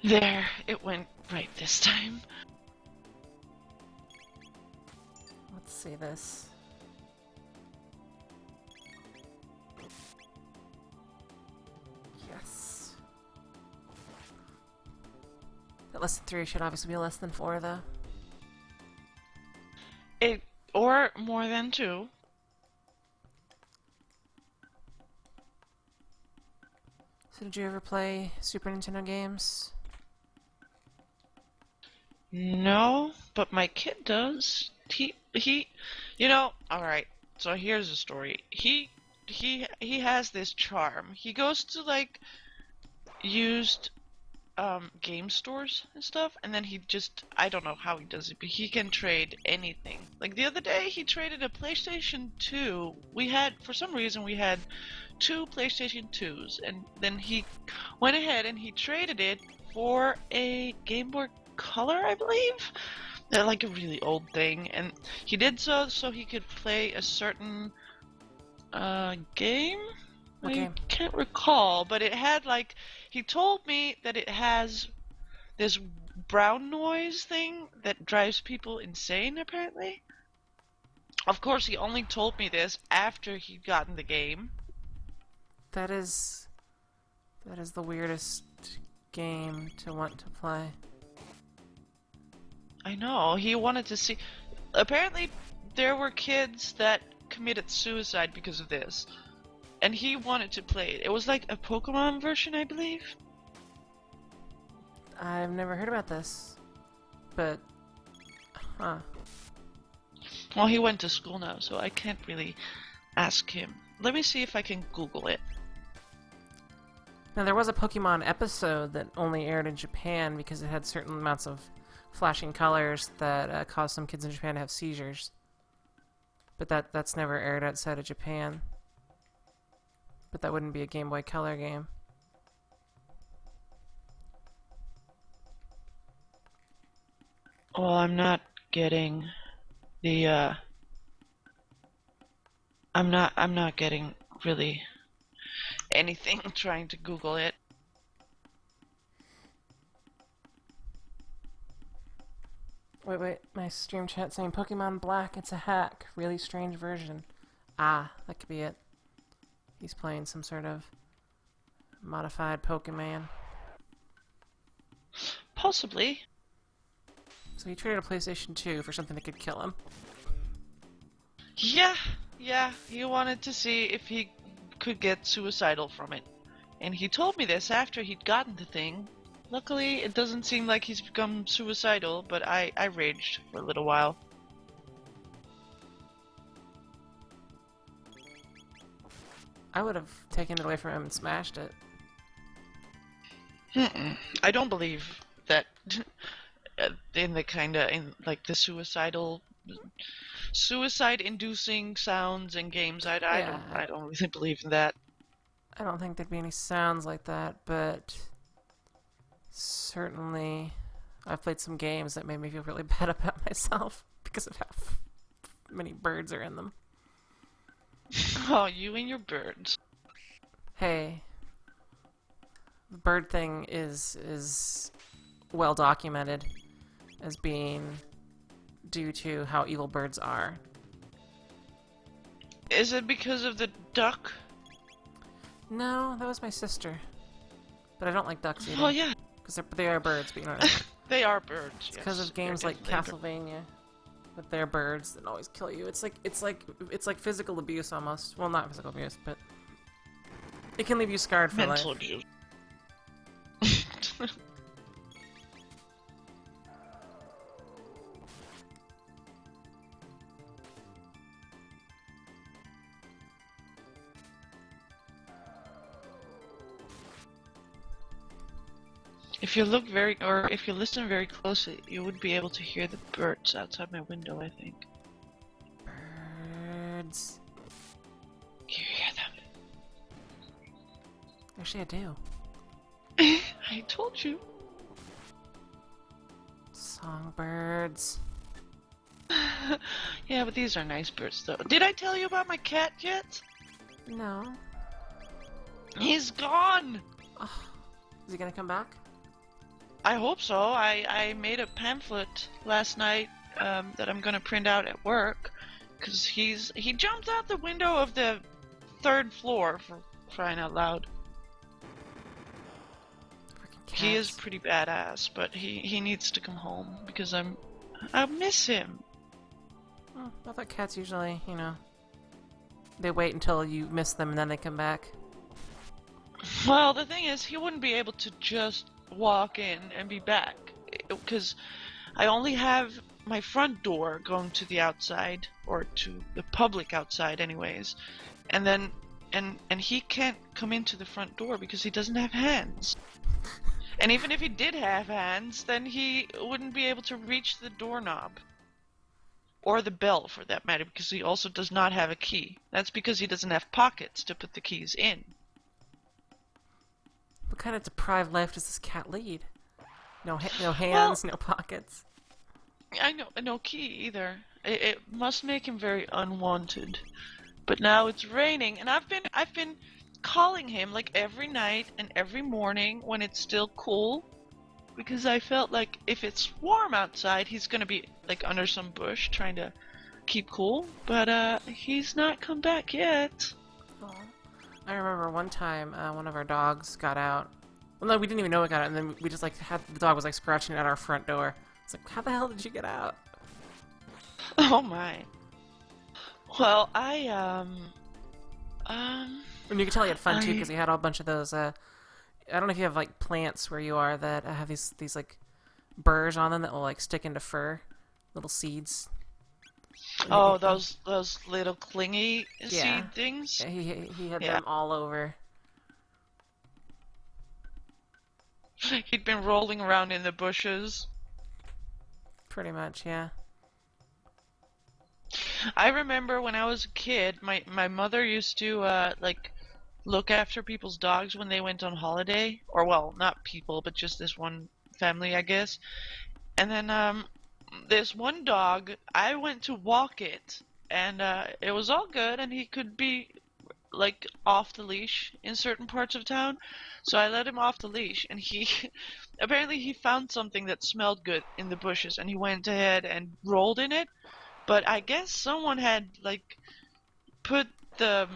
There, it went right this time. Let's see this. Yes. That less than 3 should obviously be less than 4, though. Or more than 2. So did you ever play Super Nintendo games? No, but my kid does. You know, alright, so here's the story. He has this charm. He goes to, like, used game stores and stuff, and then he just, I don't know how he does it, but he can trade anything. Like the other day he traded a PlayStation 2. For some reason we had 2 PlayStation 2s, and then he went ahead and he traded it for a Game Boy Color, I believe. They're like a really old thing, and he did so he could play a certain game. Okay. I can't recall, but it had, like, he told me that it has this brown noise thing that drives people insane, apparently. Of course, he only told me this after he'd gotten the game. That is the weirdest game to want to play. I know, he wanted to see. Apparently, there were kids that committed suicide because of this. And he wanted to play it. It was like a Pokemon version, I believe. I've never heard about this. But, huh. Well, he went to school now, so I can't really ask him. Let me see if I can Google it. Now, there was a Pokemon episode that only aired in Japan because it had certain amounts of flashing colors that caused some kids in Japan to have seizures. But that's never aired outside of Japan. But that wouldn't be a Game Boy Color game. Well, I'm not getting the I'm not getting really anything trying to Google it. Wait, my stream chat saying Pokemon Black, it's a hack. Really strange version. Ah, that could be it. He's playing some sort of modified Pokemon. Possibly. So he traded a PlayStation 2 for something that could kill him. Yeah, he wanted to see if he could get suicidal from it. And he told me this after he'd gotten the thing. Luckily, it doesn't seem like he's become suicidal, but I raged for a little while. I would have taken it away from him and smashed it. I don't believe that in like the suicide-inducing sounds in games. I don't really believe in that. I don't think there'd be any sounds like that, but certainly I've played some games that made me feel really bad about myself because of how many birds are in them. Oh, you and your birds. Hey, the bird thing is well documented as being due to how evil birds are. Is it because of the duck? No, that was my sister. But I don't like ducks either. Oh yeah, because they are birds, but you know what I mean. they are birds. It's because of games like Castlevania with their birds that always kill you. It's like physical abuse almost. Well, not physical abuse, but it can leave you scarred for mental life. abuse. If you look if you listen very closely, you would be able to hear the birds outside my window, I think. Birds. Can you hear them? Actually, I do. I told you. Songbirds. Yeah, but these are nice birds, though. Did I tell you about my cat yet? No. He's gone! Oh, is he gonna come back? I hope so. I made a pamphlet last night that I'm gonna print out at work. Because he jumped out the window of the 3rd floor, for crying out loud. Freaking cats. He is pretty badass, but he needs to come home because I miss him. Oh, I thought cats usually, you know, they wait until you miss them and then they come back. Well, the thing is, he wouldn't be able to just walk in and be back. Because I only have my front door going to the outside, or to the public outside anyways. And then, and he can't come into the front door because he doesn't have hands. And even if he did have hands, then he wouldn't be able to reach the doorknob. Or the bell, for that matter, because he also does not have a key. That's because he doesn't have pockets to put the keys in. What kind of deprived life does this cat lead? No hands, no pockets. I know, no key either. It must make him very unwanted. But now it's raining, and I've been calling him like every night and every morning when it's still cool, because I felt like if it's warm outside, he's gonna be like under some bush trying to keep cool. But he's not come back yet. Aw. I remember one time one of our dogs got out. Well, no, we didn't even know it got out, and then we just like had the dog was like scratching at our front door. It's like, how the hell did you get out? Oh my. Well, And you could tell he had fun too, because he had a bunch of those. I don't know if you have like plants where you are that have these like burrs on them that will like stick into fur, little seeds. Oh, those little clingy Yeah. seed things. Yeah, he had Yeah. them all over. He'd been rolling around in the bushes. Pretty much, yeah. I remember when I was a kid, my mother used to like look after people's dogs when they went on holiday, or well, not people, but just this one family, I guess. And then this one dog, I went to walk it, and it was all good, and he could be like off the leash in certain parts of town. So I let him off the leash, and he apparently he found something that smelled good in the bushes, and he went ahead and rolled in it. But I guess someone had like put the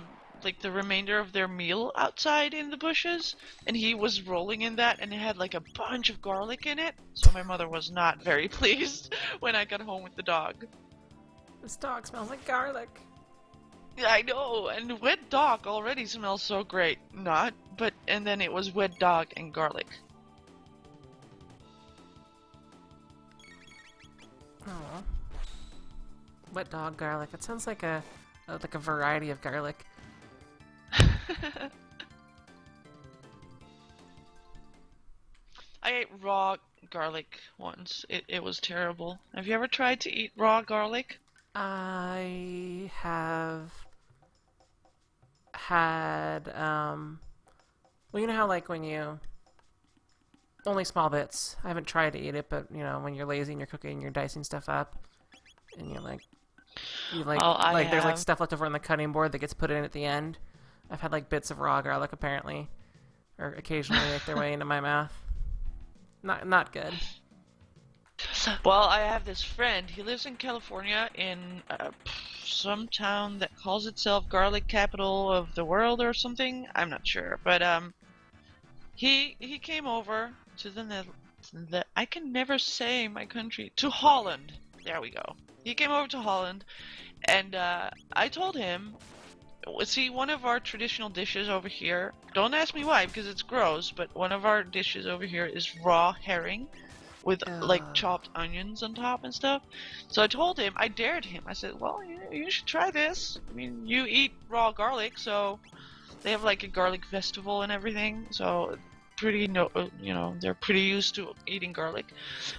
remainder of their meal outside in the bushes, and he was rolling in that, and it had like a bunch of garlic in it. So my mother was not very pleased when I got home with the dog. This dog smells like garlic. Yeah, I know, and wet dog already smells so great. Not, but and then it was wet dog and garlic. Oh. Wet dog garlic. It sounds like a variety of garlic. I ate raw garlic once. It was terrible. Have you ever tried to eat raw garlic? I have had well, you know how like when you only small bits. I haven't tried to eat it, but you know when you're lazy and you're cooking, you're dicing stuff up, and you like there's like stuff left over on the cutting board that gets put in at the end. I've had like bits of raw garlic apparently, or occasionally make their way into my mouth. Not good. Well, I have this friend. He lives in California in some town that calls itself garlic capital of the world or something. I'm not sure, but he came over to the I can never say my country, to Holland. There we go. He came over to Holland, and I told him, see, one of our traditional dishes over here, don't ask me why because it's gross, but one of our dishes over here is raw herring with like chopped onions on top and stuff. So I told him, I dared him. I said, well, you should try this. I mean, you eat raw garlic, so they have like a garlic festival and everything. So they're pretty used to eating garlic.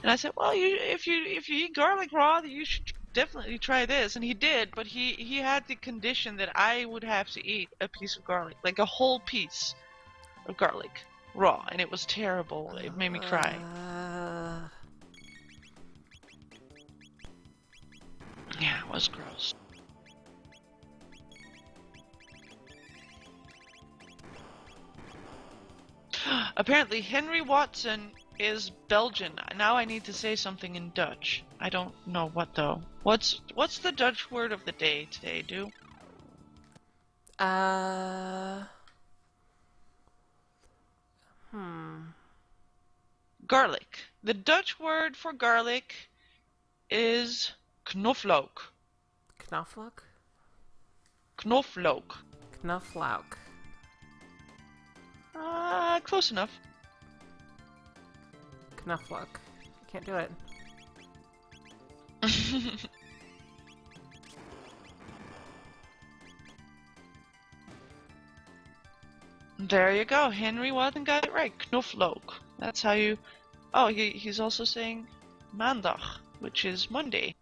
And I said, well, if you eat garlic raw, you should definitely try this. And he did, but he had the condition that I would have to eat a piece of garlic, like a whole piece of garlic, raw, and it was terrible. It made me cry. Yeah, it was gross. Apparently, Henry Watson is Belgian. Now I need to say something in Dutch. I don't know what though. What's the Dutch word of the day today, do? Garlic. The Dutch word for garlic is knoflook. Knoflook? Knoflook. Knoflook. Close enough. Knoflook. Can't do it. There you go. Henry Watson got it right. Knoflook. That's how you... Oh, he's also saying maandag, which is Monday.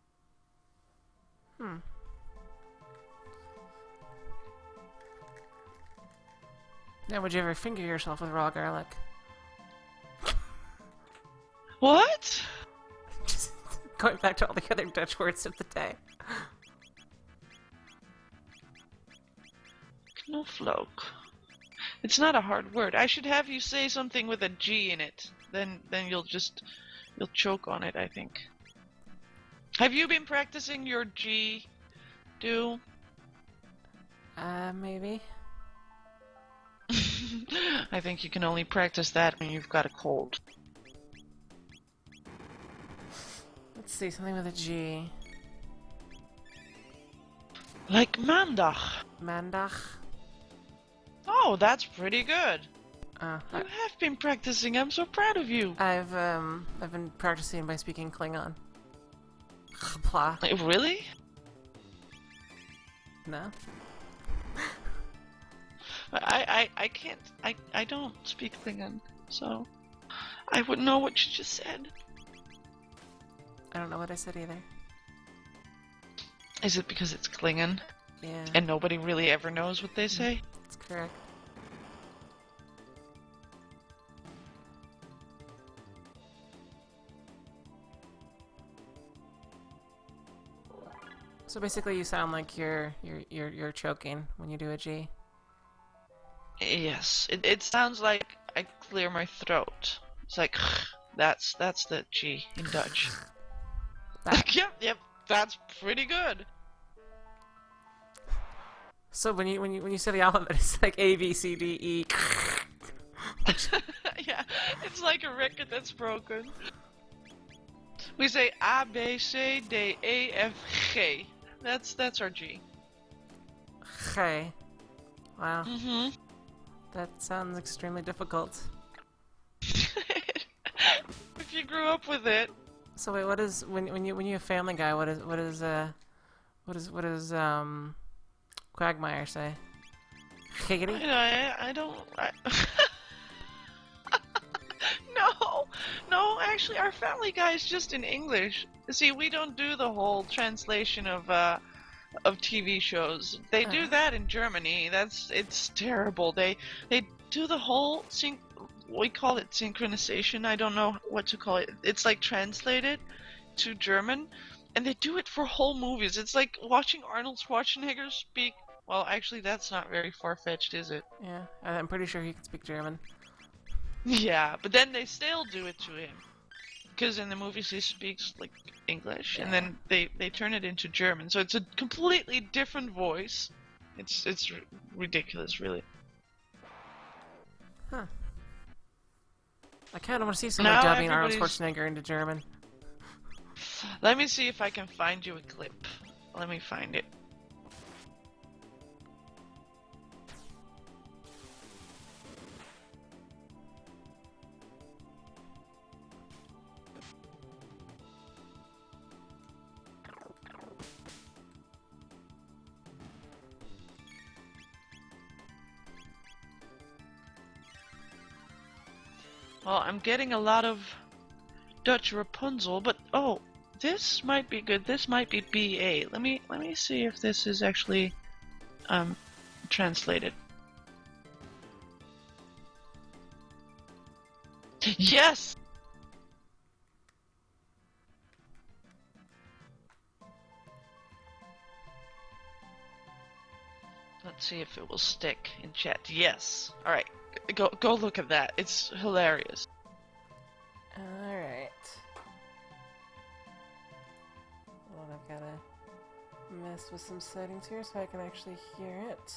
Now, would you ever finger yourself with raw garlic? What? Just going back to all the other Dutch words of the day. Knoflook. It's not a hard word. I should have you say something with a G in it. Then you'll choke on it, I think. Have you been practicing your G, do? Maybe. I think you can only practice that when you've got a cold. Let's see, something with a G. Like maandag. Maandag? Oh, that's pretty good. You I, have been practicing. I'm so proud of you. I've been practicing by speaking Klingon. Pla. Really? No? I can't. I don't speak Klingon, so I wouldn't know what you just said. I don't know what I said either. Is it because it's Klingon? Yeah. And nobody really ever knows what they say? That's correct. So basically, you sound like you're choking when you do a G. Yes. It sounds like I clear my throat. It's like that's the G in Dutch. Yep. That's pretty good. So when you say the alphabet, it's like A B C D E. Yeah, it's like a record that's broken. We say A B C D E F G. That's our G. Hey. Wow. Mm-hmm. That sounds extremely difficult. If you grew up with it. So wait, what is when you have Family Guy? What does Quagmire say? Higgity? I don't. No. Actually, our Family Guy is just in English. See, we don't do the whole translation of TV shows. They do that in Germany. It's terrible. They do the whole we call it synchronization. I don't know what to call it. It's like translated to German, and they do it for whole movies. It's like watching Arnold Schwarzenegger speak. Well, actually, that's not very far-fetched, is it? Yeah, I'm pretty sure he can speak German. Yeah, but then they still do it to him. Because in the movies he speaks like English, and then they turn it into German, so it's a completely different voice. It's ridiculous, really. Huh. I kind of want to see someone dubbing Arnold Schwarzenegger into German. Let me see if I can find you a clip. Let me find it. Well, I'm getting a lot of Dutch Rapunzel, but oh, this might be good. This might be BA. Let me see if this is actually translated. Yes! Let's see if it will stick in chat. Yes. Alright. Go look at that. It's hilarious. Alright. Well, I've gotta mess with some settings here so I can actually hear it.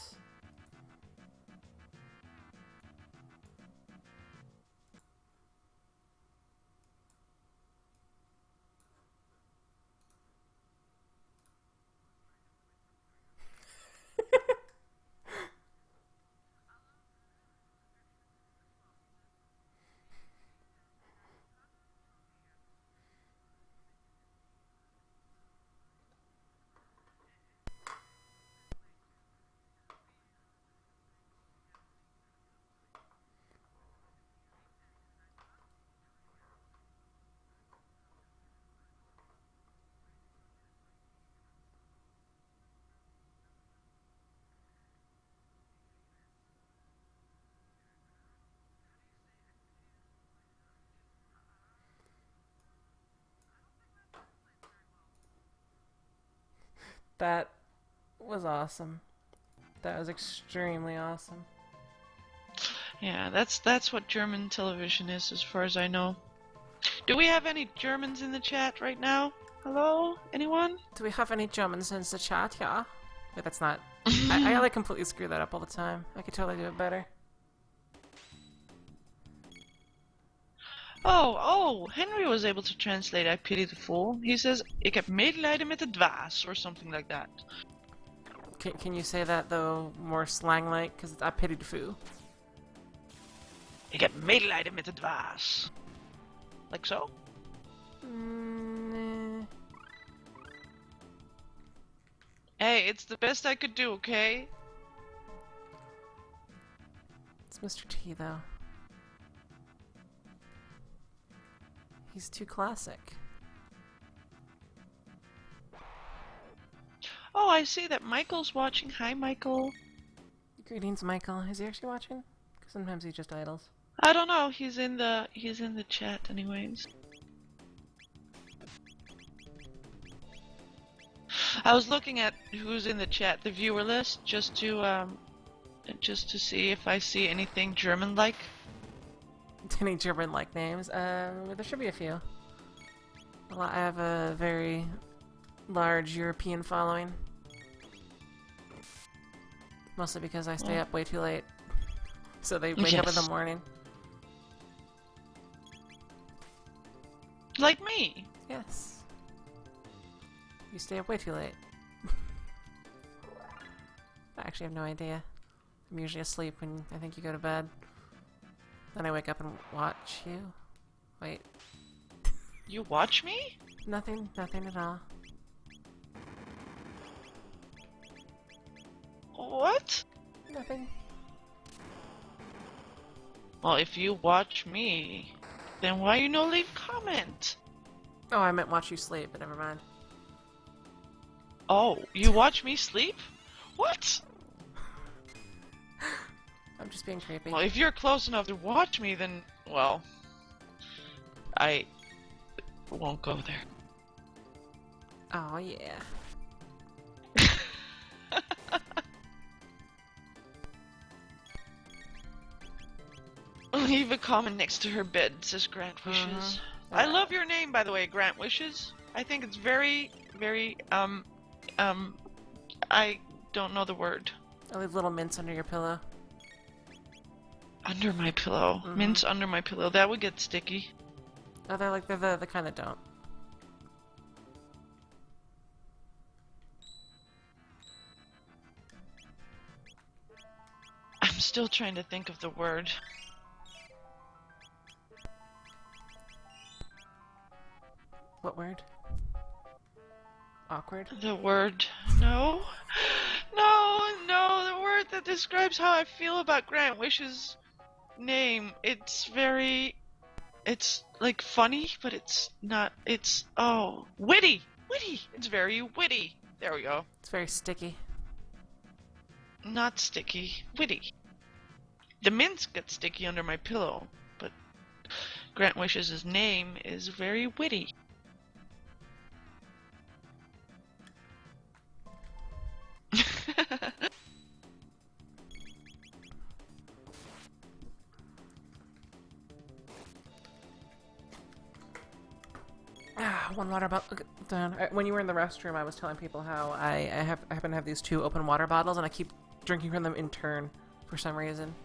That was awesome. That was extremely awesome. Yeah, that's what German television is, as far as I know. Do we have any Germans in the chat right now? Hello? Anyone? Do we have any Germans in the chat? Yeah. Wait, that's not. I like completely screw that up all the time. I could totally do it better. Oh, Henry was able to translate I Pity the Fool. He says, ik heb medelijden met de dwaas, or something like that. Can you say that, though, more slang-like? Because I pity the foo. Ik heb medelijden met de dwaas. Like so? Nah. Hey, it's the best I could do, okay? It's Mr. T, though. He's too classic. Oh, I see that Michael's watching. Hi, Michael. Greetings, Michael. Is he actually watching? Because sometimes he just idles. I don't know. He's in the chat, anyways. I was looking at who's in the chat, the viewer list, just to see if I see anything German-like. Any German-like names? There should be a few. Well, I have a very large European following. Mostly because I stay up way too late. So they wake up in the morning. Like me. Yes. You stay up way too late. I actually have no idea. I'm usually asleep when I think you go to bed. Then I wake up and watch you. Wait. You watch me? Nothing at all. What? Nothing. Well, if you watch me, then why you no leave comment? Oh, I meant watch you sleep, but never mind. Oh, you watch me sleep? What? I'm just being creepy. Well, if you're close enough to watch me, then, well, I won't go there. Oh, yeah. Leave a comment next to her bed, says Grant Wishes. I love your name, by the way, Grant Wishes. I think it's very, very, I don't know the word. I leave little mints under your pillow. Under my pillow. Mints under my pillow. That would get sticky. Oh, they're the kind that don't. I'm still trying to think of the word. What word? Awkward? The word. No. No, the word that describes how I feel about Grant Wish's name. It's very... It's, like, funny, but it's not... It's... Oh. Witty! Witty! It's very witty. There we go. It's very sticky. Not sticky. Witty. The mints get sticky under my pillow, but Grant Wishes' name is very witty. One water bottle done. When you were in the restroom, I was telling people how I happen to have these 2 open water bottles, and I keep drinking from them in turn for some reason.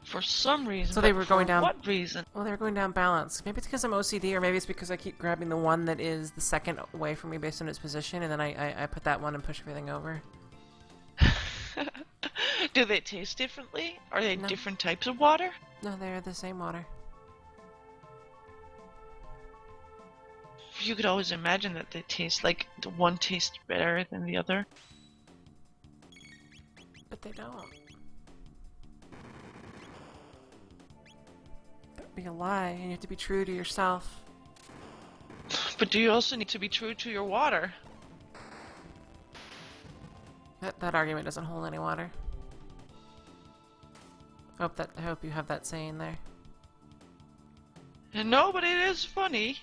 For some reason. So they were going down. What reason? Well, they were going down balance. Maybe it's because I'm OCD, or maybe it's because I keep grabbing the one that is the second away from me based on its position, and then I put that one and push everything over. Do they taste differently? Are they No. different types of water? No, they're the same water. You could always imagine that they taste like the one tastes better than the other. But they don't. That'd be a lie, and you have to be true to yourself. But do you also need to be true to your water? That argument doesn't hold any water. I hope you have that saying there. No, but it is funny.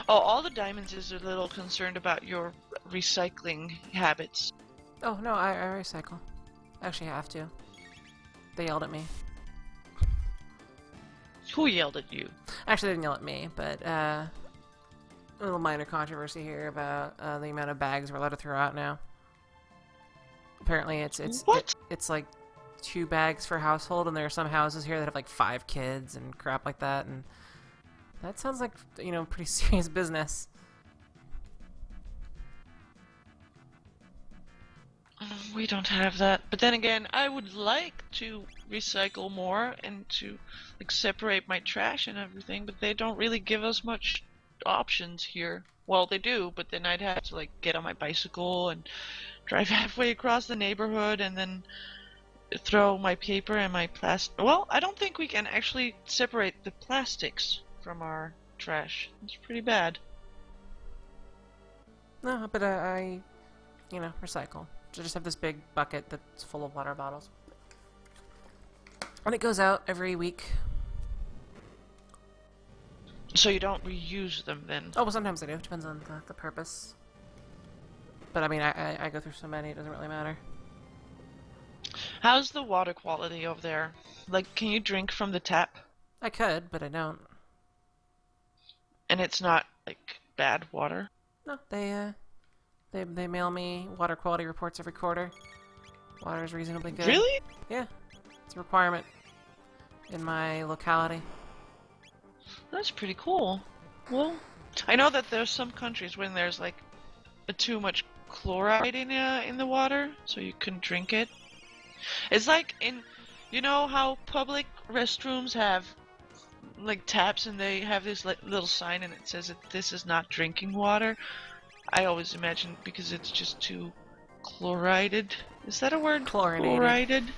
Oh, all the diamonds is a little concerned about your recycling habits. Oh no, I recycle. I actually have to. They yelled at me. Who yelled at you? Actually, they didn't yell at me, but a little minor controversy here about the amount of bags we're allowed to throw out now. Apparently, it's like 2 bags per household, and there are some houses here that have like 5 kids and crap like that, and that sounds like, you know, pretty serious business. We don't have that. But then again, I would like to recycle more and to like separate my trash and everything, but they don't really give us much options here. Well, they do, but then I'd have to like get on my bicycle and drive halfway across the neighborhood and then throw my paper and my plastic. Well, I don't think we can actually separate the plastics from our trash. It's pretty bad. No, but I, you know, recycle. So I just have this big bucket that's full of water bottles. And it goes out every week. So you don't reuse them then? Oh, well, sometimes I do. Depends on the purpose. But I mean, I go through so many, it doesn't really matter. How's the water quality over there? Like, can you drink from the tap? I could, but I don't. And it's not, like, bad water? No, they mail me water quality reports every quarter. Water is reasonably good. Really? Yeah, it's a requirement in my locality. That's pretty cool. Well, I know that there's some countries when there's like too much chloride in the water, so you couldn't drink it. It's like in, you know how public restrooms have like taps and they have this little sign and it says that this is not drinking water. I always imagine because it's just too chlorided. Is that a word? Chlorinated. Chlorided?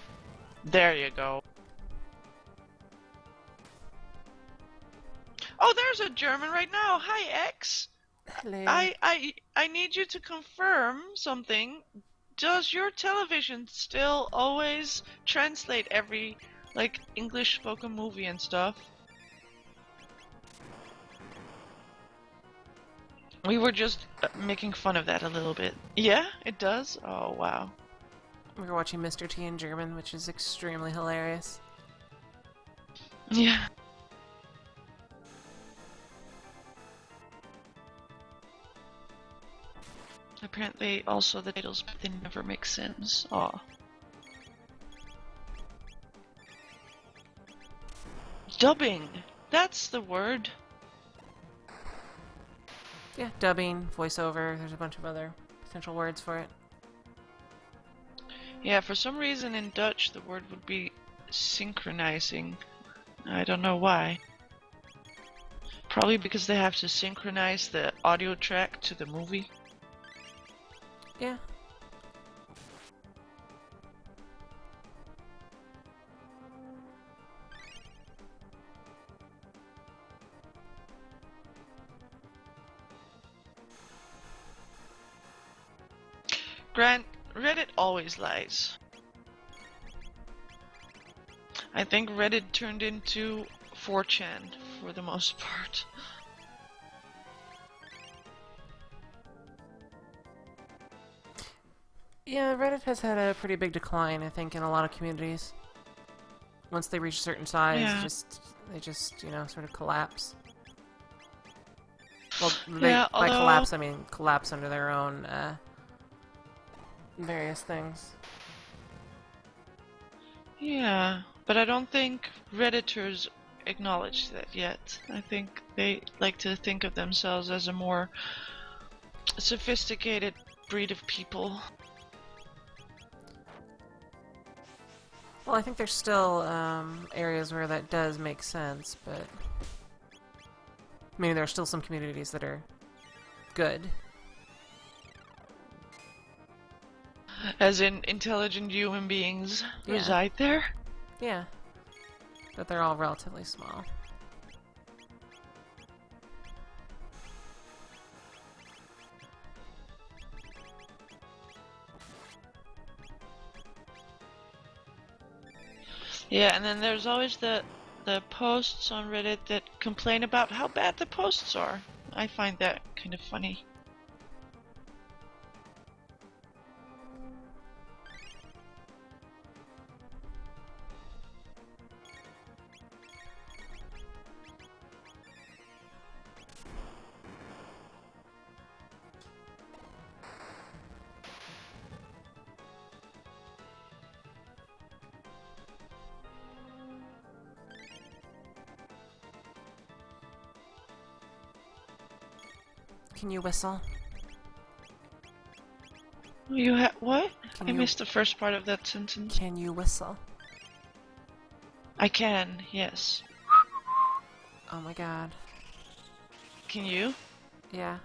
There you go. Oh, there's a German right now. Hi, X. Hello. I need you to confirm something. Does your television still always translate every like English spoken movie and stuff? We were just making fun of that a little bit. Yeah, it does? Oh, wow. We were watching Mr. T in German, which is extremely hilarious. Yeah. Apparently, also the titles, but they never make sense. Aw. Dubbing! That's the word. Yeah, dubbing, voiceover, there's a bunch of other potential words for it. Yeah, for some reason in Dutch the word would be synchronizing. I don't know why. Probably because they have to synchronize the audio track to the movie. Yeah. Grant, Reddit always lies. I think Reddit turned into 4chan for the most part. Yeah, Reddit has had a pretty big decline, I think, in a lot of communities. Once they reach a certain size, Yeah. they just, sort of collapse. Well, Yeah, by although collapse, I mean collapse under their own, various things. yeah, but I don't think Redditors acknowledge that yet. I think they like to think of themselves as a more sophisticated breed of people. Well, I think there's still, areas where that does make sense, but... I mean, there are still some communities that are good. As in, intelligent human beings Yeah. reside there? Yeah. But they're all relatively small. Yeah, and then there's always the posts on Reddit that complain about how bad the posts are. I find that kind of funny. Can you whistle? What? Can I you missed the first part of that sentence. can you whistle? I can, yes. Oh my god. Can you? Yeah.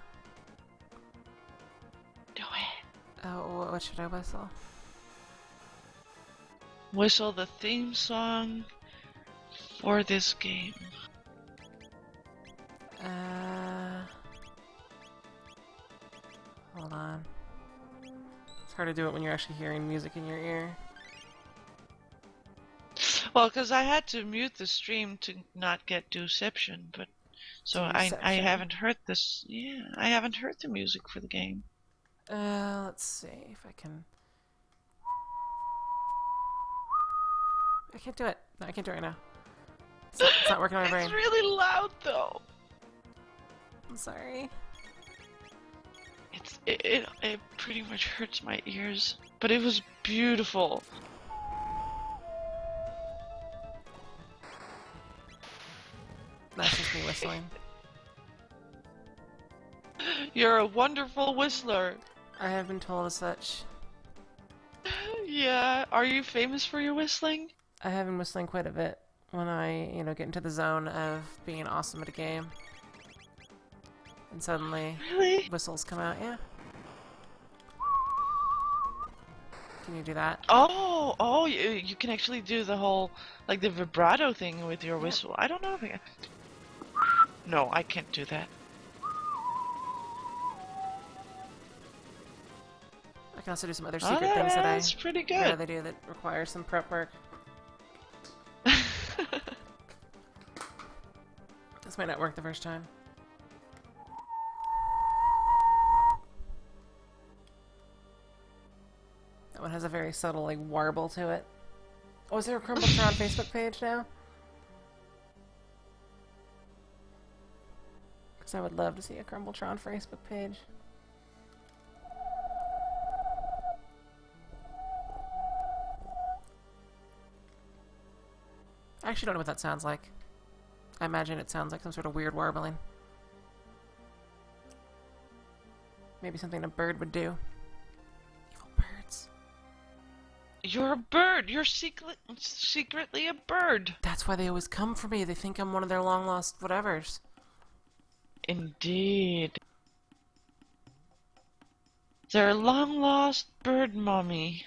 Do it. Oh, what should I whistle? Whistle the theme song for this game. Hold on. It's hard to do it when you're actually hearing music in your ear. Well, because I had to mute the stream to not get deception, but so I Deception. haven't heard this. Yeah, I haven't heard the music for the game. Let's see if I can... I can't do it. No, I can't do it right now. It's not working on my brain. It's really loud though. I'm sorry. It pretty much hurts my ears, but it was beautiful. That's just me whistling. You're a wonderful whistler. I have been told as such. Yeah, are you famous for your whistling? I have been whistling quite a bit when I, get into the zone of being awesome at a game. And suddenly, Really? whistles come out, yeah. Can you do that? Oh, you can actually do the whole, like the vibrato thing with your whistle. I don't know if I can. No, I can't do that. I can also do some other secret things that That's pretty good. rarely do that require some prep work. This might not work the first time. That one has a very subtle, like, warble to it. Oh, is there a Crumbletron Facebook page now? Because I would love to see a Crumbletron Facebook page. I actually don't know what that sounds like. I imagine it sounds like some sort of weird warbling. Maybe something a bird would do. Evil birds. You're a bird. You're secretly a bird. That's why they always come for me. They think I'm one of their long-lost whatevers. Indeed. They're long-lost bird mommy.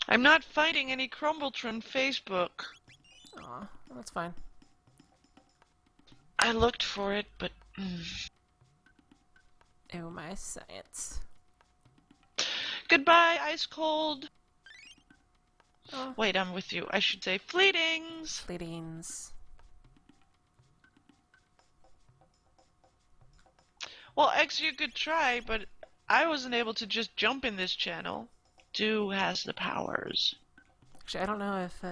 I'm not fighting any Crumbletron Facebook. Aw, well, that's fine. I looked for it, but... Oh, my science. Goodbye, ice cold. Oh, Wait, I'm with you. I should say fleetings. fleetings. Well, X, you could try, but I wasn't able to just jump in this channel. Do has the powers. Actually, I don't know if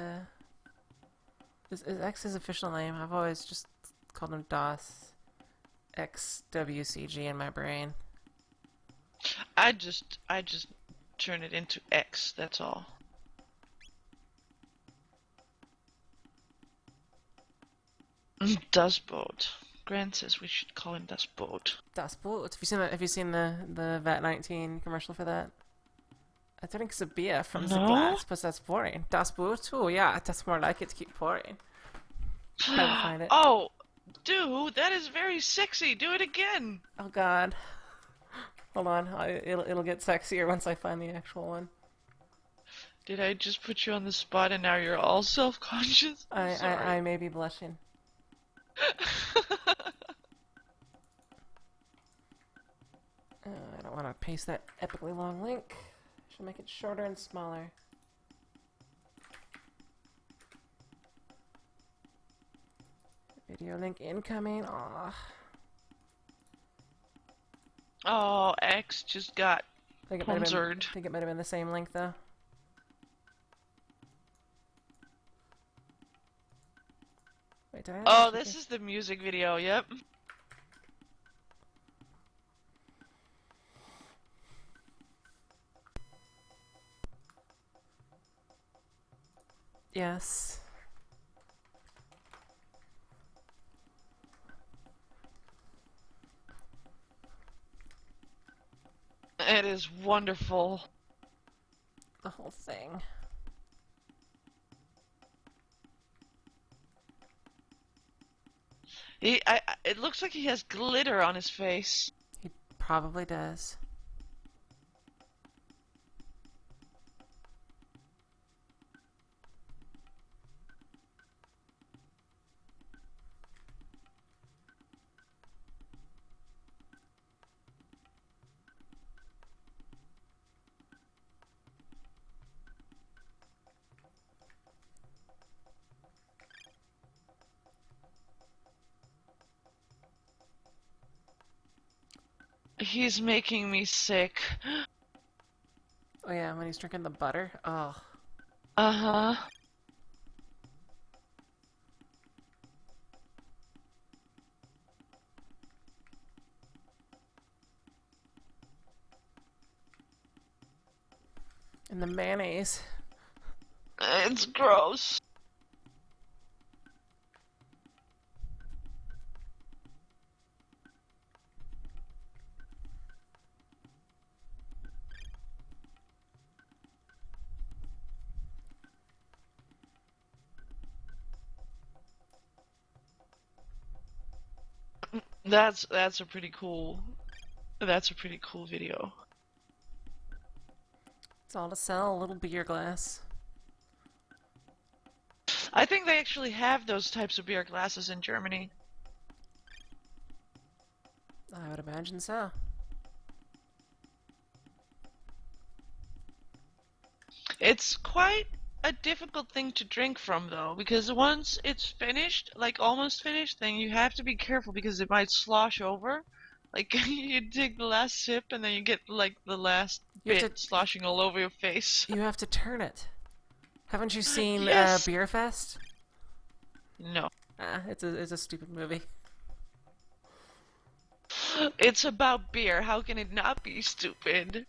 is X his official name. I've always just called him DOS XWCG in my brain. I just turn it into X, that's all. Dustboat. Grant says we should call him Dustboat. Das Boot. Have you seen the VAT-19 commercial for that? I think it's a beer from the No? glass, but that's boring. Das Boot? Oh yeah, that's more like it to keep pouring. Trying to find it. Oh, dude, that is very sexy. Do it again. Oh god. Hold on, it'll get sexier once I find the actual one. Did I just put you on the spot and now you're all self-conscious? I may be blushing. I don't want to paste that epically long link. Should make it shorter and smaller. Video link incoming. Aw. Oh, X just got I think sponsored. it might have been the same link though. Wait, did I? Oh, this is the music video, yep. Yes. It is wonderful. The whole thing. It looks like he has glitter on his face. He probably does. He's making me sick. Oh yeah, when he's drinking the butter. Oh. Uh-huh. And the mayonnaise. It's gross. That's a pretty cool video. It's all to sell a little beer glass. I think they actually have those types of beer glasses in Germany. I would imagine so. It's quite a difficult thing to drink from though, because once it's finished, like almost finished, then you have to be careful because it might slosh over. Like you take the last sip and then you get like the last bit sloshing all over your face. You have to turn it. Haven't you seen Yes. Beer Fest? No. It's a stupid movie. It's about beer. How can it not be stupid?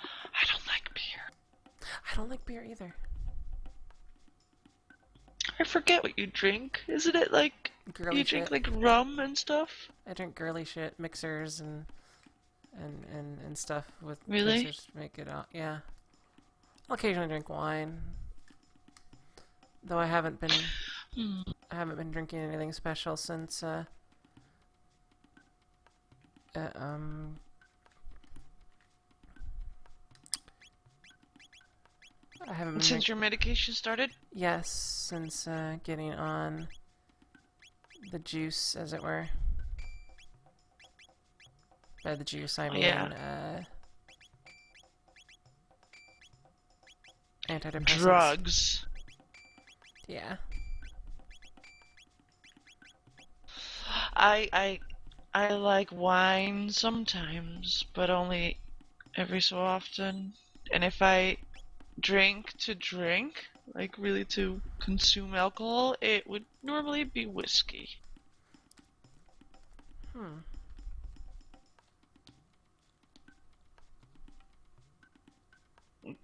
I don't like beer. I don't like beer either. I forget what you drink. Isn't it like Girly you shit. drink like rum and stuff? I drink girly shit, mixers and stuff with Really? mixers to make it out. Yeah. I'll occasionally drink wine. Though I haven't been drinking anything special since I haven't been Since your medication started? Yes, since getting on the juice, as it were. By the juice, I mean Yeah. Antidepressants. Drugs. Yeah. I like wine sometimes, but only every so often. And if I drink to drink, like really to consume alcohol, it would normally be whiskey.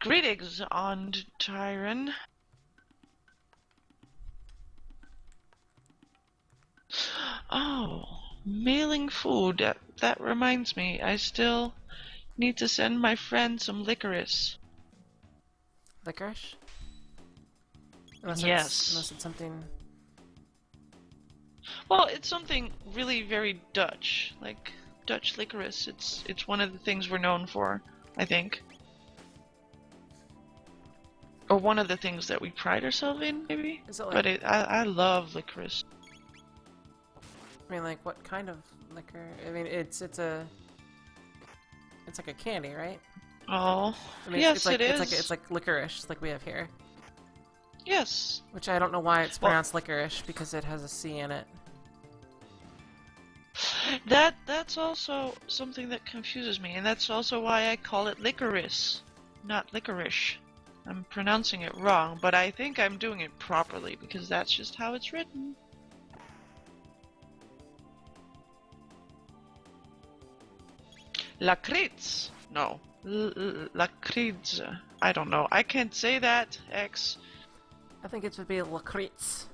Greetings, on Tyron. Oh, mailing food. That reminds me, I still need to send my friend some licorice. Licorice? Yes. Unless it's something... Well, it's something really very Dutch, like Dutch licorice. It's one of the things we're known for, I think. Or one of the things that we pride ourselves in, maybe? Is it like... But I love licorice. I mean, like, what kind of liquor? I mean, it's like a candy, right? Oh, I mean, yes, it's like, it is. It's like licorice, like we have here. Yes. Which I don't know why it's pronounced licorice, because it has a C in it. That's also something that confuses me, and that's also why I call it licorice, not licorice. I'm pronouncing it wrong, but I think I'm doing it properly because that's just how it's written. Lakritz. No. Lakritz. I don't know. I can't say that, X. I think it would be lakritz.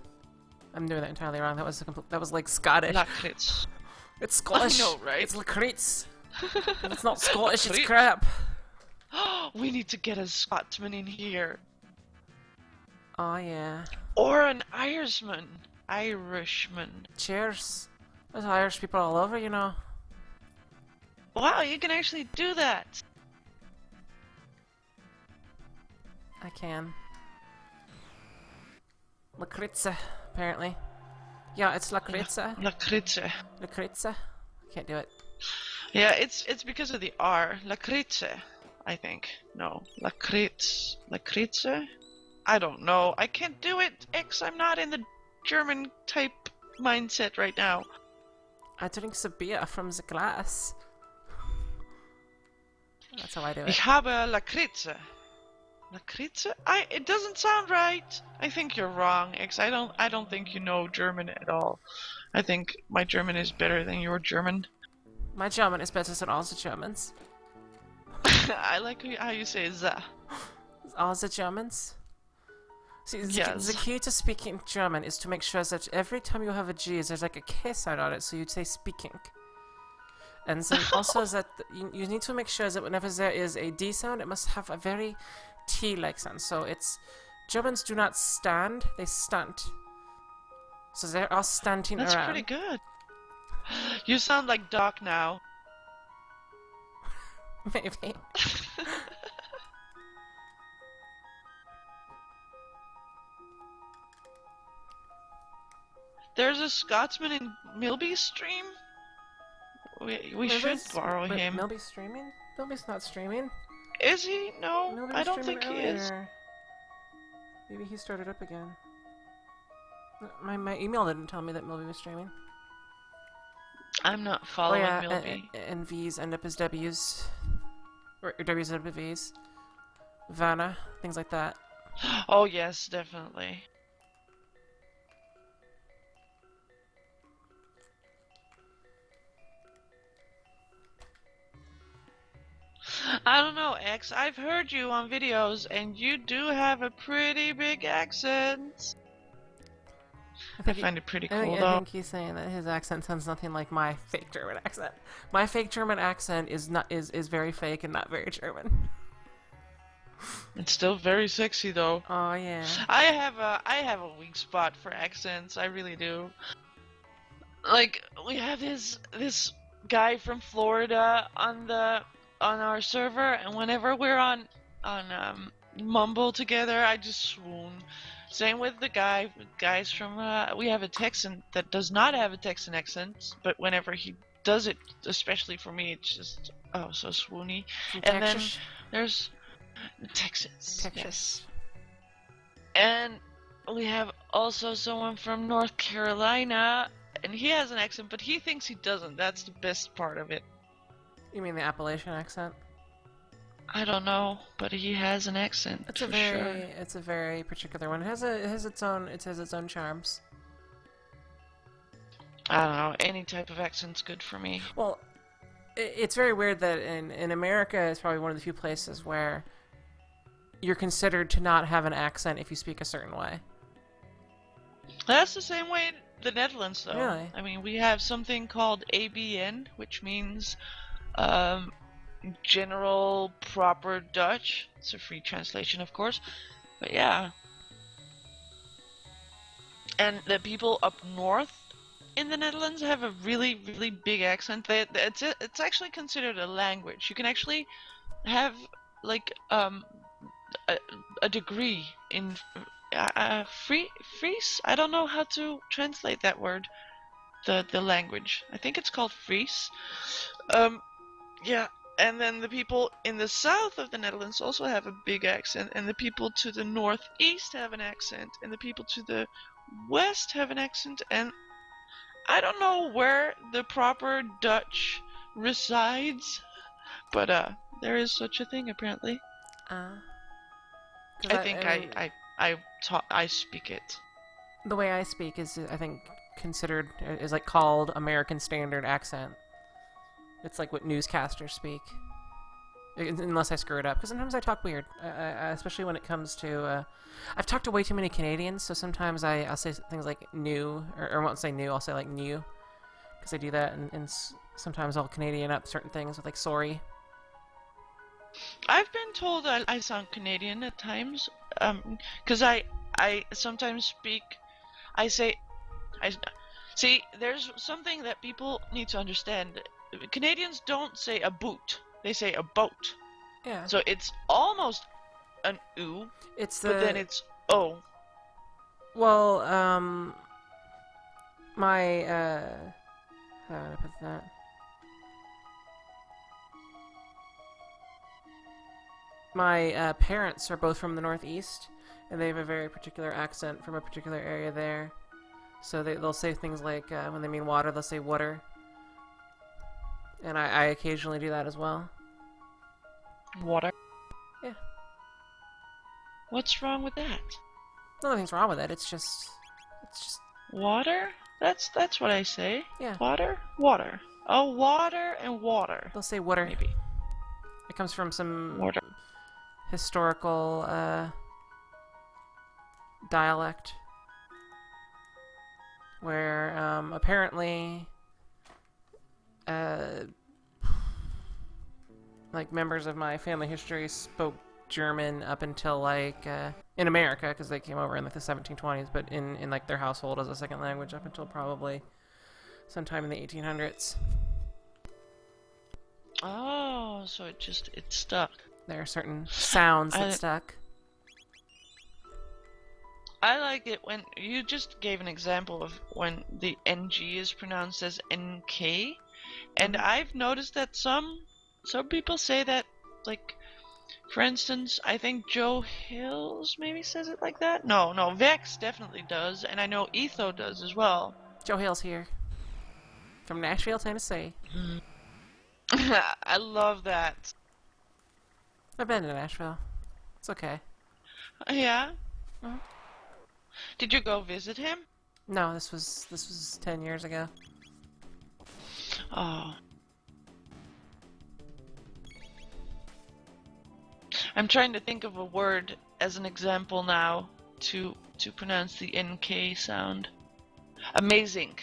I'm doing that entirely wrong. That was like Scottish. Lakritz. It's Scottish. I know, right? It's lakritz. It's not Scottish, it's Lakritz. crap. We need to get a Scotsman in here. Oh, yeah. Or an Irishman. Irishman. Cheers. There's Irish people all over, you know. Wow, you can actually do that. I can. Lakritza, apparently. Yeah, it's lakritza. Lakritze. Lakritza. Can't do it. Yeah, it's because of the R. Lakritze, I think. No. Lakritz. Lakritze? I don't know. I can't do it, X. I'm not in the German type mindset right now. I drink the beer from the glass. That's how I do it. Ich habe Lakritze. Lakritze? It doesn't sound right. I think you're wrong, X. I don't think you know German at all. I think my German is better than your German. My German is better than all the Germans. I like how you say "za." All the Germans? See, Yes. the key to speaking German is to make sure that every time you have a G, there's like a K sound on it, so you'd say speaking. And then also that you need to make sure that whenever there is a D sound, it must have a very T-like sound. So it's... Germans do not stand, they stunt. So they're all stunting That's around. pretty good. You sound like Doc now. Maybe. There's a Scotsman in Milby's stream? We should borrow him. Milby's streaming? Milby's not streaming. Is he? No, Milby I was don't streaming think he is. earlier. Maybe he started up again. My email didn't tell me that Milby was streaming. I'm not Oh following yeah, Milby. and V's end up as W's. Or W's end up as V's. Vanna, things like that. Oh yes, definitely. I don't know, X. I've heard you on videos, and you do have a pretty big accent. I find it pretty cool, though. I think he's saying that his accent sounds nothing like my fake German accent. My fake German accent is very fake and not very German. It's still very sexy, though. Oh yeah. I have a weak spot for accents. I really do. Like, we have this guy from Florida on our server, and whenever we're on Mumble together, I just swoon. Same with the guys from we have a Texan that does not have a Texan accent, but whenever he does it, especially for me. It's just so swoony. From And Texas? then there's Texas. Texas. Yes. And we have also someone from North Carolina, and he has an accent, but he thinks he doesn't. That's the best part of it. You mean the Appalachian accent? I don't know, but he has an accent. It's for sure. It's a very particular one. It has its own charms. I don't know. Any type of accent's good for me. Well, it's very weird that in America, it's probably one of the few places where you're considered to not have an accent if you speak a certain way. That's the same way in the Netherlands, though. Really? I mean, we have something called ABN, which means General Proper Dutch. It's a free translation, of course. But yeah. And the people up north in the Netherlands have a really, really big accent. It's actually considered a language. You can actually have like a degree in Fries. I don't know how to translate that word. The language. I think it's called Fries. Yeah. And then the people in the south of the Netherlands also have a big accent, and the people to the northeast have an accent, and the people to the west have an accent, and I don't know where the proper Dutch resides, but there is such a thing apparently. I think I speak it. The way I speak is, I think, considered is like called American Standard accent. It's like what newscasters speak, unless I screw it up. Because sometimes I talk weird, especially when it comes to. I've talked to way too many Canadians, so sometimes I'll say things like new, or I won't say new. I'll say like new, because I do that, and sometimes I'll Canadian up certain things with like sorry. I've been told I sound Canadian at times, because I sometimes speak. I see. There's something that people need to understand. Canadians don't say a boot; they say a boat. Yeah. So it's almost an oo, but then it's o. Well, my how do I put that? My parents are both from the Northeast, and they have a very particular accent from a particular area there. So they'll say things like, when they mean water, they'll say water. And I occasionally do that as well. Water? Yeah. What's wrong with that? Nothing's wrong with it, it's just... Water? That's what I say. Yeah. Water? Water. Oh, water and water. They'll say water. Maybe. It comes from some... Water. Historical, dialect. Where, apparently... like members of my family history spoke German up until like in America, because they came over in like the 1720s, but in like their household as a second language up until probably sometime in the 1800s. Oh, so it stuck. There are certain sounds that stuck. I like it when you just gave an example of when the NG is pronounced as NK, and I've noticed that some people say that, like, for instance, I think Joe Hills maybe says it like that. No, Vex definitely does, and I know Etho does as well. Joe Hill's here. From Nashville, Tennessee. I love that. I've been to Nashville. It's okay. Yeah? Did you go visit him? No, this was 10 years ago. Oh. I'm trying to think of a word as an example now to pronounce the NK sound. Amazing,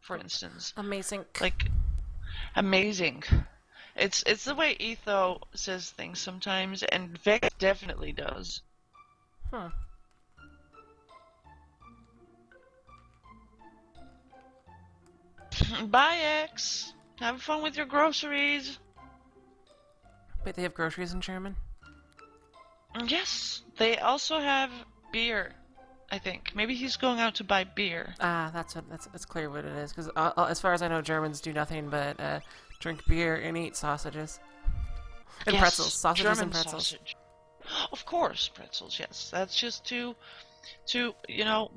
for instance. Amazing. Like, amazing. It's the way Etho says things sometimes, and Vex definitely does. Huh. Bye, X. Have fun with your groceries. Wait, they have groceries in German? Yes, they also have beer. I think. Maybe he's going out to buy beer. Ah, that's clear what it is. Because as far as I know, Germans do nothing but drink beer and eat sausages and pretzels. Yes, Sausages and German pretzels. sausage. Of course, pretzels. Yes, that's just to you know,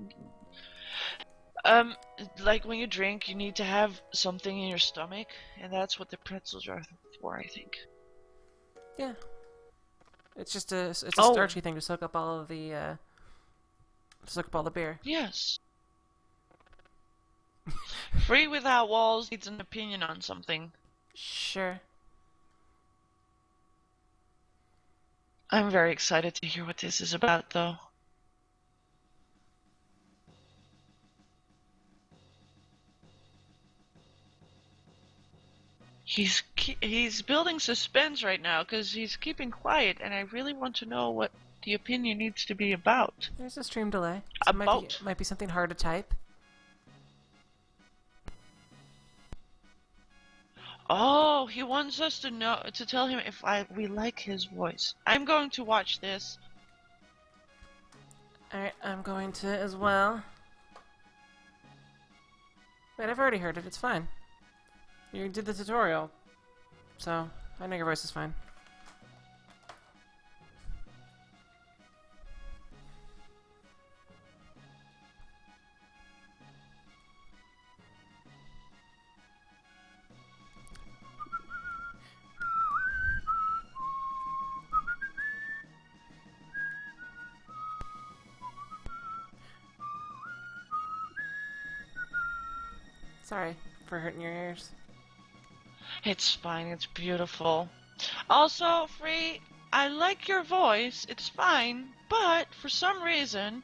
um, like when you drink, you need to have something in your stomach, and that's what the pretzels are for, I think. Yeah, it's just a Oh, starchy thing to soak up all of the soak up all the beer. yes. Free Without Walls needs an opinion on something. Sure. I'm very excited to hear what this is about, though. He's building suspense right now because he's keeping quiet, and I really want to know what the opinion needs to be about. There's a stream delay. So it About. might be something hard to type. Oh, he wants us to tell him if we like his voice. I'm going to watch this. Alright, I'm going to as well. Wait, I've already heard it. It's fine. You did the tutorial. So, I know your voice is fine. Sorry for hurting your ears. It's fine, it's beautiful. Also, Free, I like your voice, it's fine, but for some reason,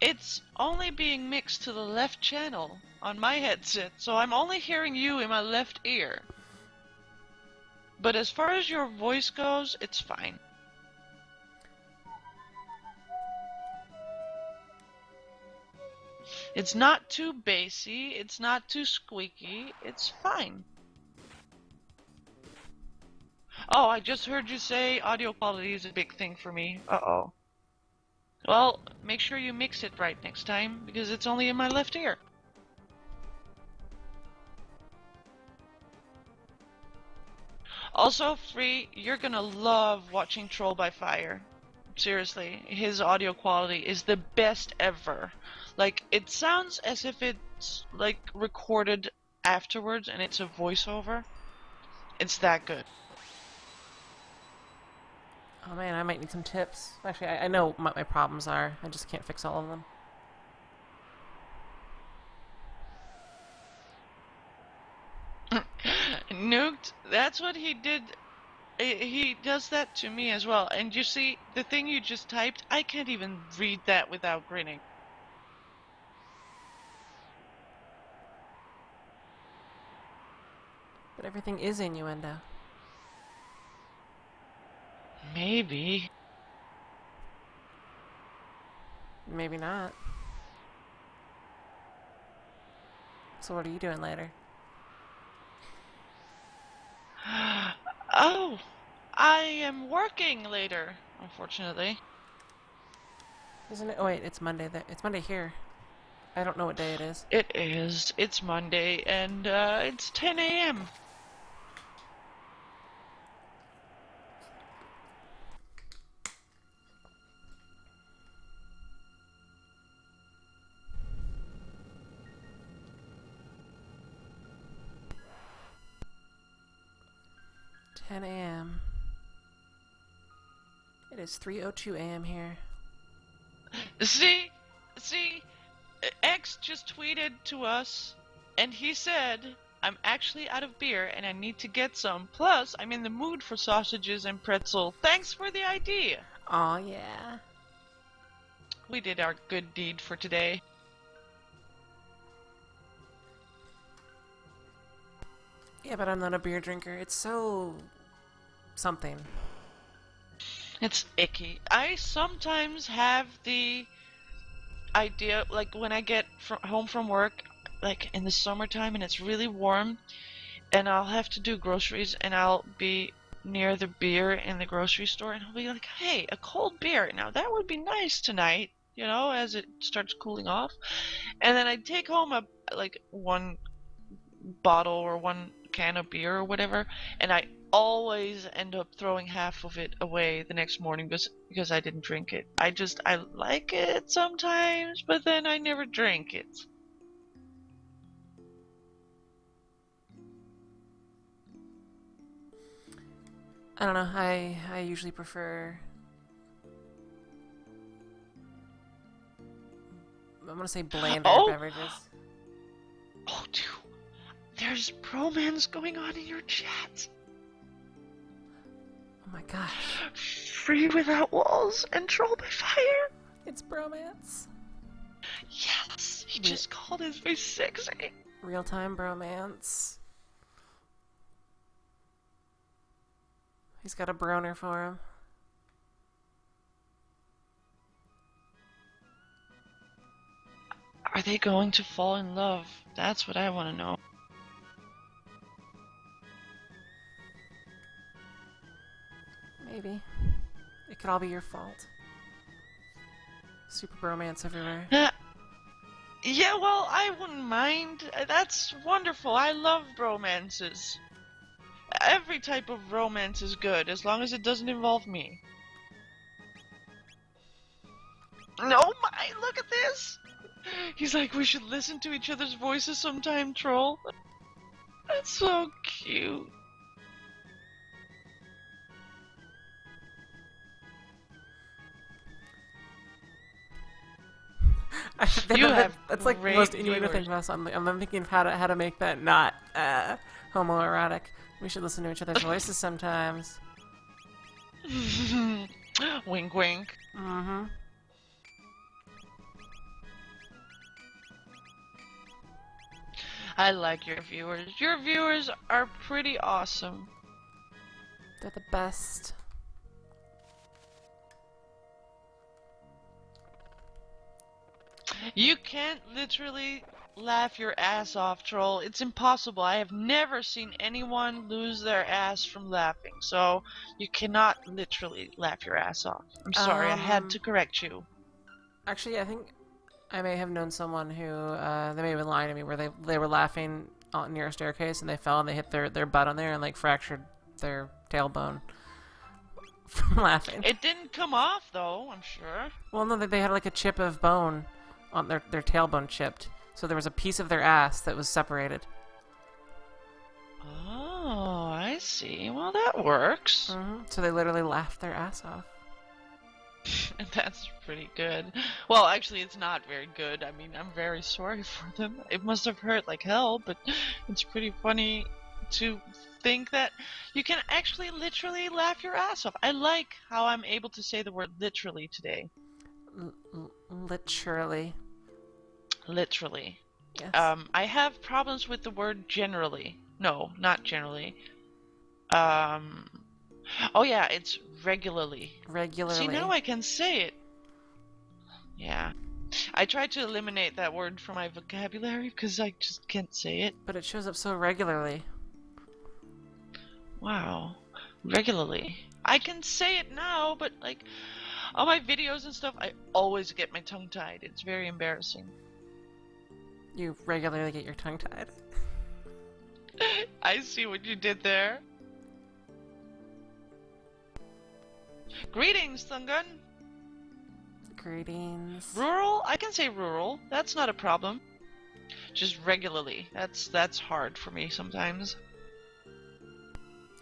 it's only being mixed to the left channel on my headset, so I'm only hearing you in my left ear. But as far as your voice goes, it's fine. It's not too bassy, it's not too squeaky, it's fine. Oh, I just heard you say audio quality is a big thing for me. Uh-oh. Well, make sure you mix it right next time, because it's only in my left ear. Also, Free, you're gonna love watching Troll by Fire. Seriously, his audio quality is the best ever. Like, it sounds as if it's, like, recorded afterwards and it's a voiceover. It's that good. Oh man, I might need some tips. Actually, I know what my problems are. I just can't fix all of them. Nuked, that's what he did. He does that to me as well. And you see, the thing you just typed, I can't even read that without grinning. But everything is innuendo. Maybe. Maybe not. So what are you doing later? Oh, I am working later, unfortunately. Isn't it? Oh wait, it's Monday. It's Monday here. I don't know what day it is. It is. It's Monday, and it's 10 a.m. A.m. It is 3:02 a.m. here. See, X just tweeted to us, and he said, I'm actually out of beer and I need to get some. Plus, I'm in the mood for sausages and pretzel. Thanks for the idea. Aw, yeah. We did our good deed for today. Yeah, but I'm not a beer drinker. It's so... something. It's icky. I sometimes have the idea, like when I get home from work, like in the summertime and it's really warm, and I'll have to do groceries and I'll be near the beer in the grocery store and I'll be like, hey, a cold beer. Now that would be nice tonight. you know, as it starts cooling off. And then I'd take home like one bottle or one can of beer or whatever, and I always end up throwing half of it away the next morning because I didn't drink it. I like it sometimes, but then I never drink it. I don't know. I usually prefer. I'm gonna say blander Oh, beverages. oh, dude, there's bromance going on in your chat. Oh my gosh. Free without walls and troll by fire. It's bromance. Yes, he just called his face sexy. Real-time bromance. He's got a broner for him. Are they going to fall in love? That's what I want to know. Maybe. It could all be your fault. Super bromance everywhere. Yeah, well, I wouldn't mind. That's wonderful. I love romances. Every type of romance is good, as long as it doesn't involve me. Oh my, look at this! He's like, we should listen to each other's voices sometime, troll. That's so cute. That's like the most innuendo thing about something. I'm thinking of how to make that not homoerotic. We should listen to each other's voices sometimes. Wink, wink. Mm-hmm. I like your viewers. Your viewers are pretty awesome. They're the best. You can't literally laugh your ass off, troll. It's impossible. I have never seen anyone lose their ass from laughing, so you cannot literally laugh your ass off. I'm sorry, I had to correct you. Actually, I think I may have known someone who they may have been lying to me, where they were laughing near a staircase and they fell and they hit their butt on there and like fractured their tailbone from laughing. It didn't come off though, I'm sure. Well, no, they had like a chip of bone on their tailbone chipped, so there was a piece of their ass that was separated. Oh, I see. Well, that works. Mm-hmm. So they literally laughed their ass off. That's pretty good. Well, actually, it's not very good. I mean, I'm very sorry for them. It must have hurt like hell, but it's pretty funny to think that you can actually literally laugh your ass off. I like how I'm able to say the word literally today. Literally. Literally. Yes. I have problems with the word generally. No, not generally. Oh yeah, it's regularly. Regularly. See, now I can say it. Yeah. I tried to eliminate that word from my vocabulary because I just can't say it. But it shows up so regularly. Wow. Regularly. I can say it now, but like on my videos and stuff, I always get my tongue tied. It's very embarrassing. You regularly get your tongue tied. I see what you did there. Greetings, Thungun. Greetings. Rural? I can say rural. That's not a problem. Just regularly. That's hard for me sometimes.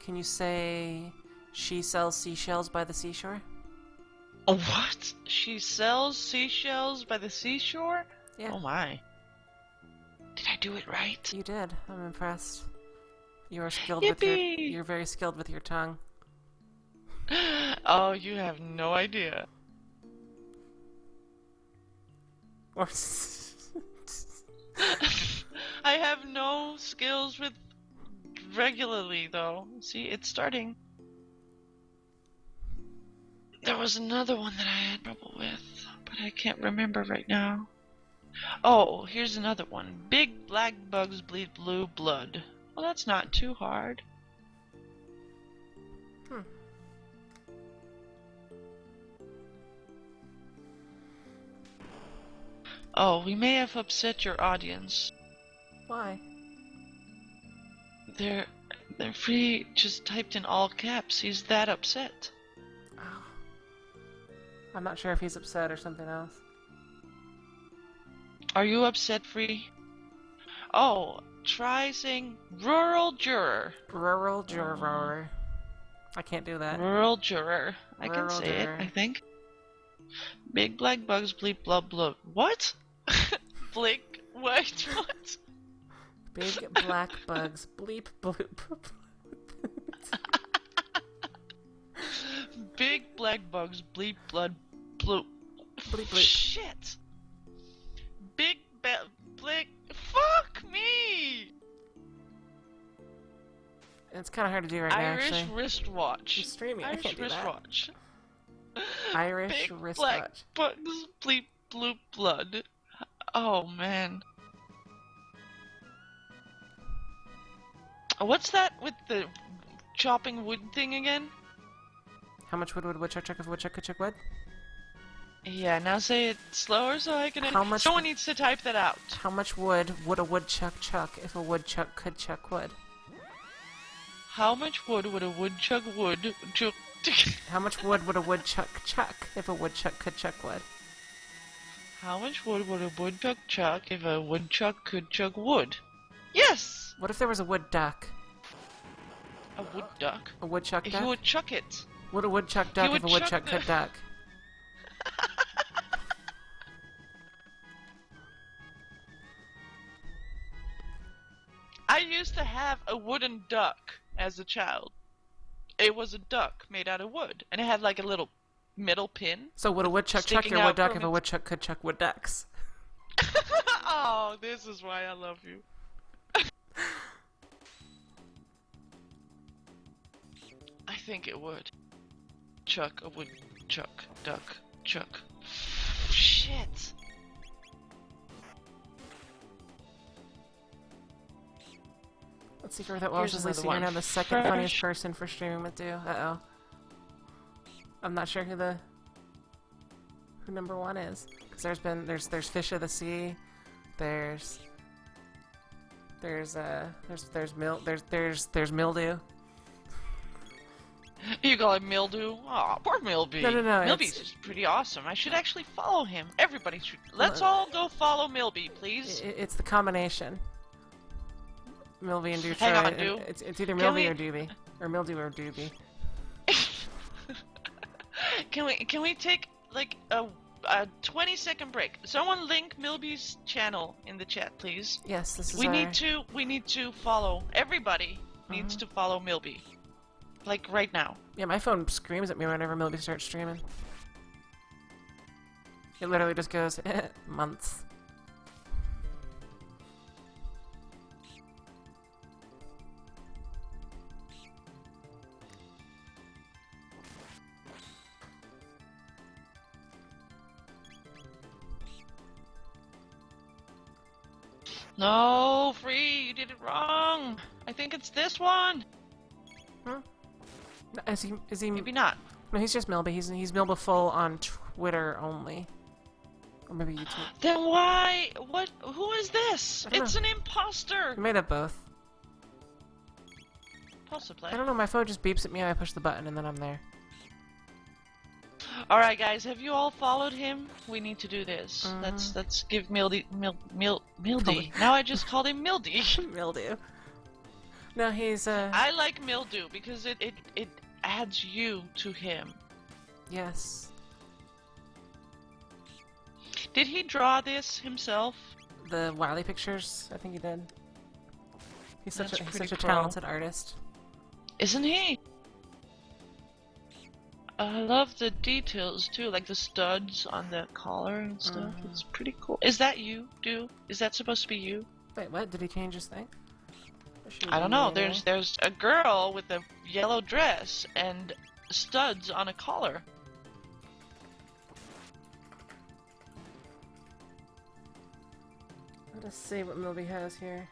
Can you say she sells seashells by the seashore? What? She sells seashells by the seashore? Yeah. Oh my. Did I do it right? You did. I'm impressed. You are skilled Yippee! you're very skilled with your tongue. Oh, you have no idea. Or I have no skills with regularly though. See, it's starting. There was another one that I had trouble with, but I can't remember right now. Oh, here's another one. Big black bugs bleed blue blood. Well, that's not too hard. Oh, we may have upset your audience. Why? They're free just typed in all caps. He's that upset. Oh. I'm not sure if he's upset or something else. Are you upset, Free? Oh, try saying rural juror. Rural juror. I can't do that. Rural juror. I can Rural say juror. it, I think. Big black bugs bleep blub blub. What? Blink. Wait, what? Big black bugs bleep bloop. Big black bugs bleep blood bloop. Bleep bleep. Shit. Big blick. Fuck me. It's kind of hard to do right now, Irish actually. wristwatch. I'm streaming. Irish I can't do wristwatch. that. Irish Big wristwatch. black bugs bleep bloop blood. Oh man. What's that with the chopping wood thing again? How much wood would a woodchuck chuck if a woodchuck could chuck wood? Yeah, now say it slower so I can. How much Someone needs to type that out. How much wood would a woodchuck chuck if a woodchuck could chuck wood? How much wood would a woodchuck chuck? How much wood would a woodchuck chuck if a woodchuck could chuck wood? How much wood would a woodchuck chuck if a woodchuck could chuck wood? Yes! What if there was a wood duck? A wood duck? A woodchuck If duck? you would chuck it. Would a woodchuck duck if would a woodchuck chuck could the- duck? I used to have a wooden duck as a child. It was a duck made out of wood, and it had like a little metal pin. So would a woodchuck chuck sticking your wood out duck from if a its- woodchuck could chuck wood ducks? Oh, this is why I love you. I think it would. Chuck a wood chuck duck chuck. Shit. Let's see if that Welsh Here's is Lisa. another You're now one. the second funniest Fresh. person for streaming with you. Uh-oh. I'm not sure who number one is. Because there's Fish of the Sea. There's Mildew. You call him Mildew? Aw, poor Milby. No, Milby's it's- just pretty awesome. I should actually follow him. Everybody should. Let's all go follow Milby, please. It's the combination. Milby and Dew. Hang on, Dew. It's either Can Milby we- or Doobie. Or Mildew or Doobie. Can we take like a 20-second break? Someone link Milby's channel in the chat, please. Yes, this is We our... need to follow. Everybody needs to follow Milby. Like right now. Yeah, my phone screams at me whenever Milby starts streaming. It literally just goes, months. No, Free, you did it wrong. I think it's this one. Is he... Maybe not. No, he's just Milby. He's Milba full on Twitter only. Or maybe YouTube. Then why? What? Who is this? I don't It's know. an imposter. We made up both. Possibly. I don't know, my phone just beeps at me and I push the button and then I'm there. Alright guys, have you all followed him? We need to do this. Let's give Mildy. Now I just called him Mildy. Mildew. No, he's, I like Mildew because it adds you to him. yes. Did he draw this himself? The Wiley pictures, I think he did. He's That's such a pretty pro. talented artist. Isn't he? I love the details too, like the studs on the collar and stuff. It's pretty cool. Is that you, Dew? Is that supposed to be you? Wait, what? Did he change his thing? I don't know. There's a girl with a yellow dress and studs on a collar. Let us see what Milby has here.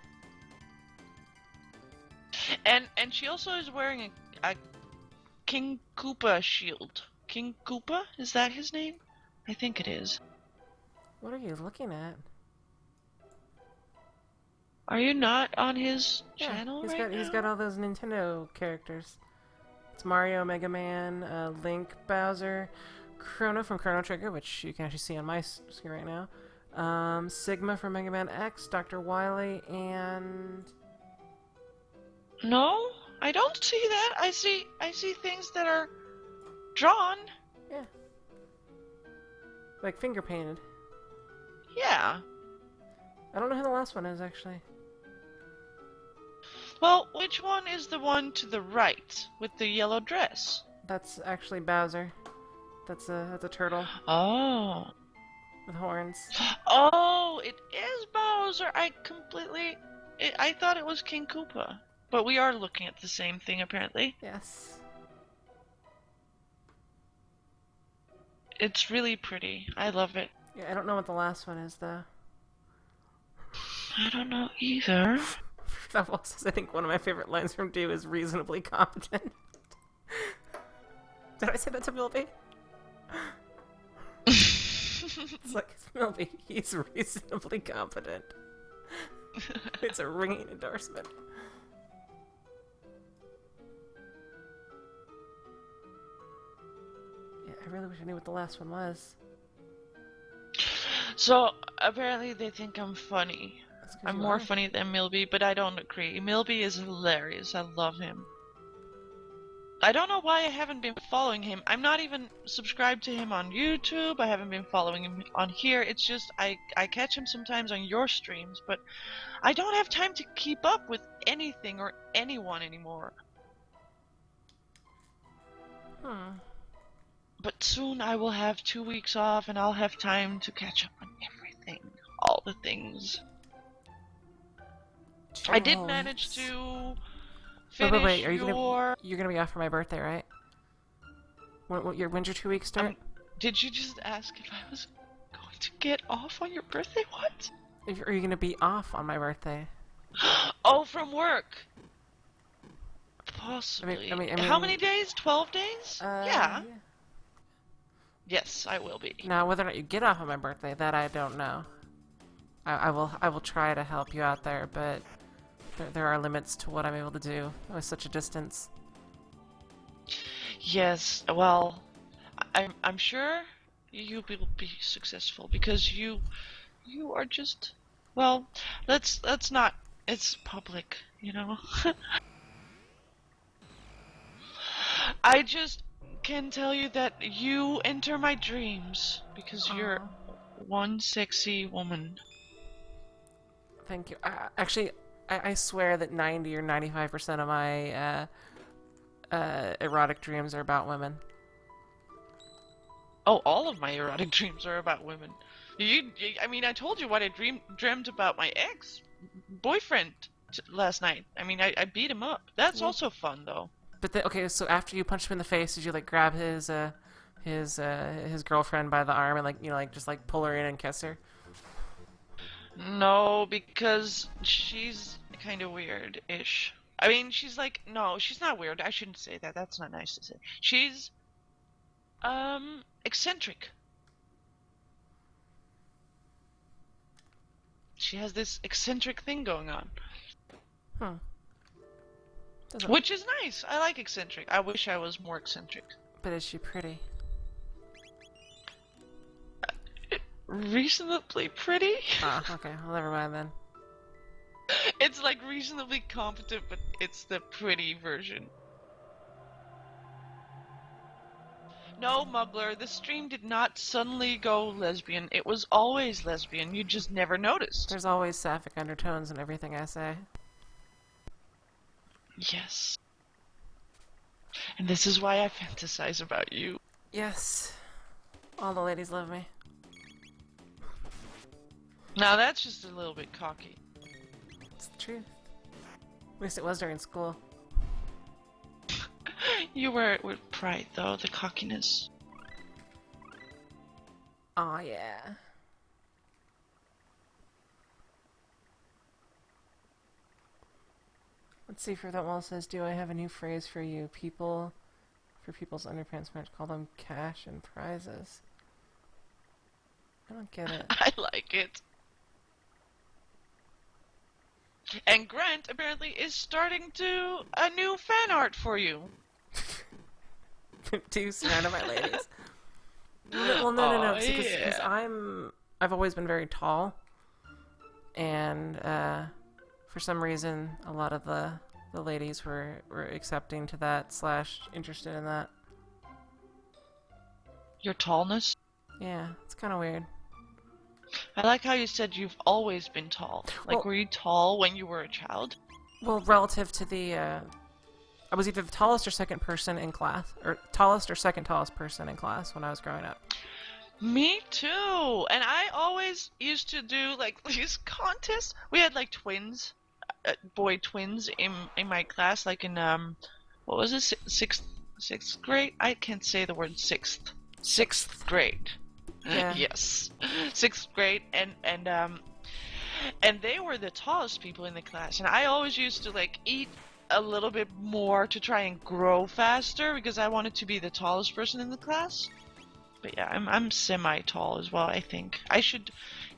And she also is wearing a King Koopa shield. King Koopa? Is that his name? I think it is. What are you looking at? Are you not on his Yeah, channel right he's got now? all those Nintendo characters. It's Mario, Mega Man, Link, Bowser, Chrono from Chrono Trigger, which you can actually see on my screen right now. Sigma from Mega Man X, Dr. Wily, and No, I don't see that. I see things that are drawn. yeah, like finger painted. Yeah. I don't know who the last one is actually. Well, which one is the one to the right with the yellow dress? That's actually Bowser. That's a turtle Oh. with horns. Oh, it is Bowser. I thought it was King Koopa. But we are looking at the same thing apparently. Yes. It's really pretty. I love it. Yeah, I don't know what the last one is though. I don't know either. That was, I think one of my favorite lines from Do is reasonably competent. Did I say that to Milby? It's like, Milby, he's reasonably competent. It's a ringing endorsement. Yeah, I really wish I knew what the last one was. So apparently they think I'm funny. That's 'cause I'm you more are. funny than Milby, but I don't agree. Milby is hilarious. I love him. I don't know why I haven't been following him. I'm not even subscribed to him on YouTube. I haven't been following him on here. It's just I catch him sometimes on your streams, but I don't have time to keep up with anything or anyone anymore. Hmm. But soon I will have 2 weeks off and I'll have time to catch up on everything. All the things. I Two did whole manage weeks. to Wait, finish are you your... you're gonna be off for my birthday, right? When's your 2 weeks start? Did you just ask if I was going to get off on your birthday? What? Are you gonna be off on my birthday? Oh, from work. Possibly. I mean, How many days? 12 days? Yeah. yeah. Yes, I will be. Now, whether or not you get off on my birthday, that I don't know. I will try to help you out there, but there are limits to what I'm able to do with such a distance. Yes, well, I'm sure you will be successful because you are just, well, let's not, it's public, you know. I just can tell you that you enter my dreams because you're Aw. one sexy woman. Thank you. Actually, I swear that 90 or 95% of my erotic dreams are about women. Oh, all of my erotic dreams are about women. I mean, I told you what I dreamt about my ex-boyfriend last night. I mean, I beat him up. That's Well, also fun, though. but okay, so after you punched him in the face, did you like grab his girlfriend by the arm and like like just like pull her in and kiss her? No, because she's kind of weird-ish. I mean, she's like, no, she's not weird. I shouldn't say that. That's not nice to say. She's, eccentric. She has this eccentric thing going on. Hmm. Doesn't. Which is nice. I like eccentric. I wish I was more eccentric. But is she pretty? Reasonably pretty? Ah, okay. Well, never mind then. It's like reasonably competent, but it's the pretty version. No, Muggler, the stream did not suddenly go lesbian. It was always lesbian. You just never noticed. There's always sapphic undertones in everything I say. Yes. And this is why I fantasize about you. Yes. All the ladies love me. Now that's just a little bit cocky. It's the truth. At least it was during school. You wear it with pride, though, the cockiness. Aw, yeah. Let's see, for that wall says, do I have a new phrase for you? For people's underpants match, call them cash and prizes. I don't get it. I like it. And Grant apparently is starting to a new fan art for you. Too surrounded by ladies. Well, no. Oh See, because yeah. I've always been very tall, and for some reason, a lot of the ladies were accepting to that / interested in that. Your tallness? Yeah, it's kind of weird. I like how you said you've always been tall. Like, Well, were you tall when you were a child? well, relative to the, I was either the tallest or second person in class, or tallest or second tallest person in class when I was growing up. Me too. And I always used to do like these contests. We had like twins, boy twins in my class. Like in what was it? Sixth grade? I can't say the word sixth. Sixth grade. Yeah. Yes, sixth grade, and they were the tallest people in the class, and I always used to like eat a little bit more to try and grow faster because I wanted to be the tallest person in the class. But yeah, I'm semi-tall as well, I think. I should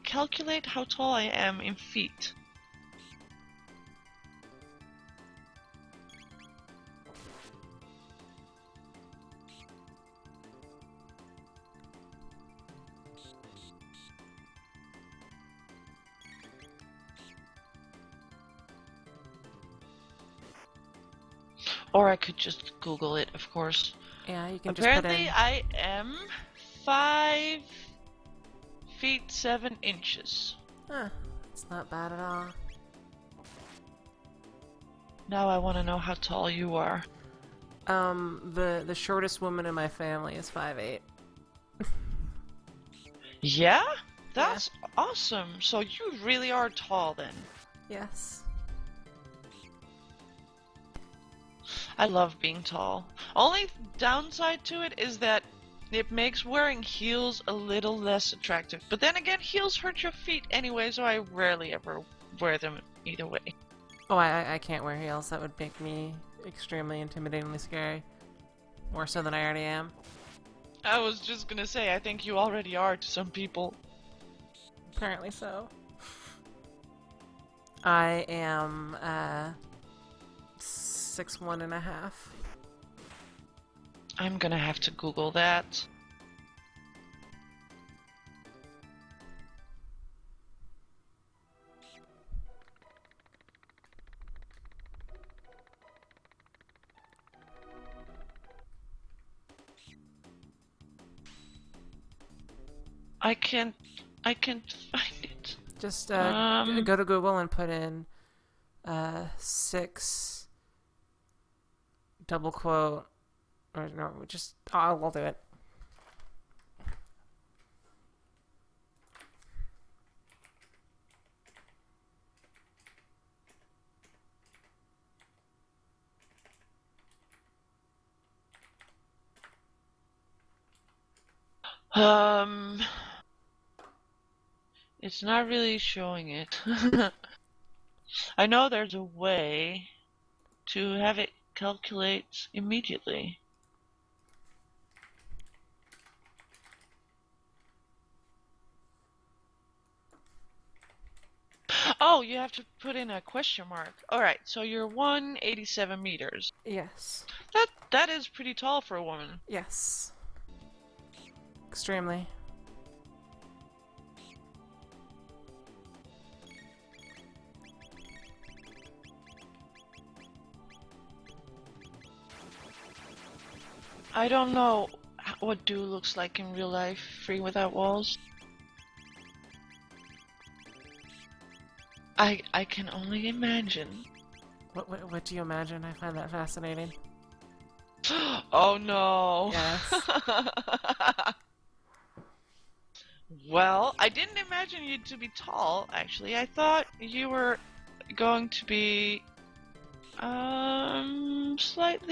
calculate how tall I am in feet. Or I could just Google it, of course. Yeah, you can just put Apparently, in. I am 5 feet 7 inches. Huh, it's not bad at all. Now I want to know how tall you are. The shortest woman in my family is 5'8". Yeah? That's awesome. So you really are tall then. Yes. I love being tall. Only downside to it is that it makes wearing heels a little less attractive. But then again, heels hurt your feet anyway, so I rarely ever wear them either way. Oh, I can't wear heels. That would make me extremely intimidatingly scary. More so than I already am. I was just gonna say, I think you already are to some people. Apparently so. I am 6'1.5". I'm gonna have to Google that. I can't find it. Just go to Google and put in 6 double quote, or no, just I'll do it. It's not really showing it. I know there's a way to have it calculate immediately. Oh, you have to put in a question mark. Alright, so you're 187 meters. Yes. That is pretty tall for a woman. Yes. Extremely. I don't know what Do looks like in real life, free without walls. I can only imagine. What do you imagine? I find that fascinating. Oh no. Yes. Well, I didn't imagine you to be tall, actually. I thought you were going to be slightly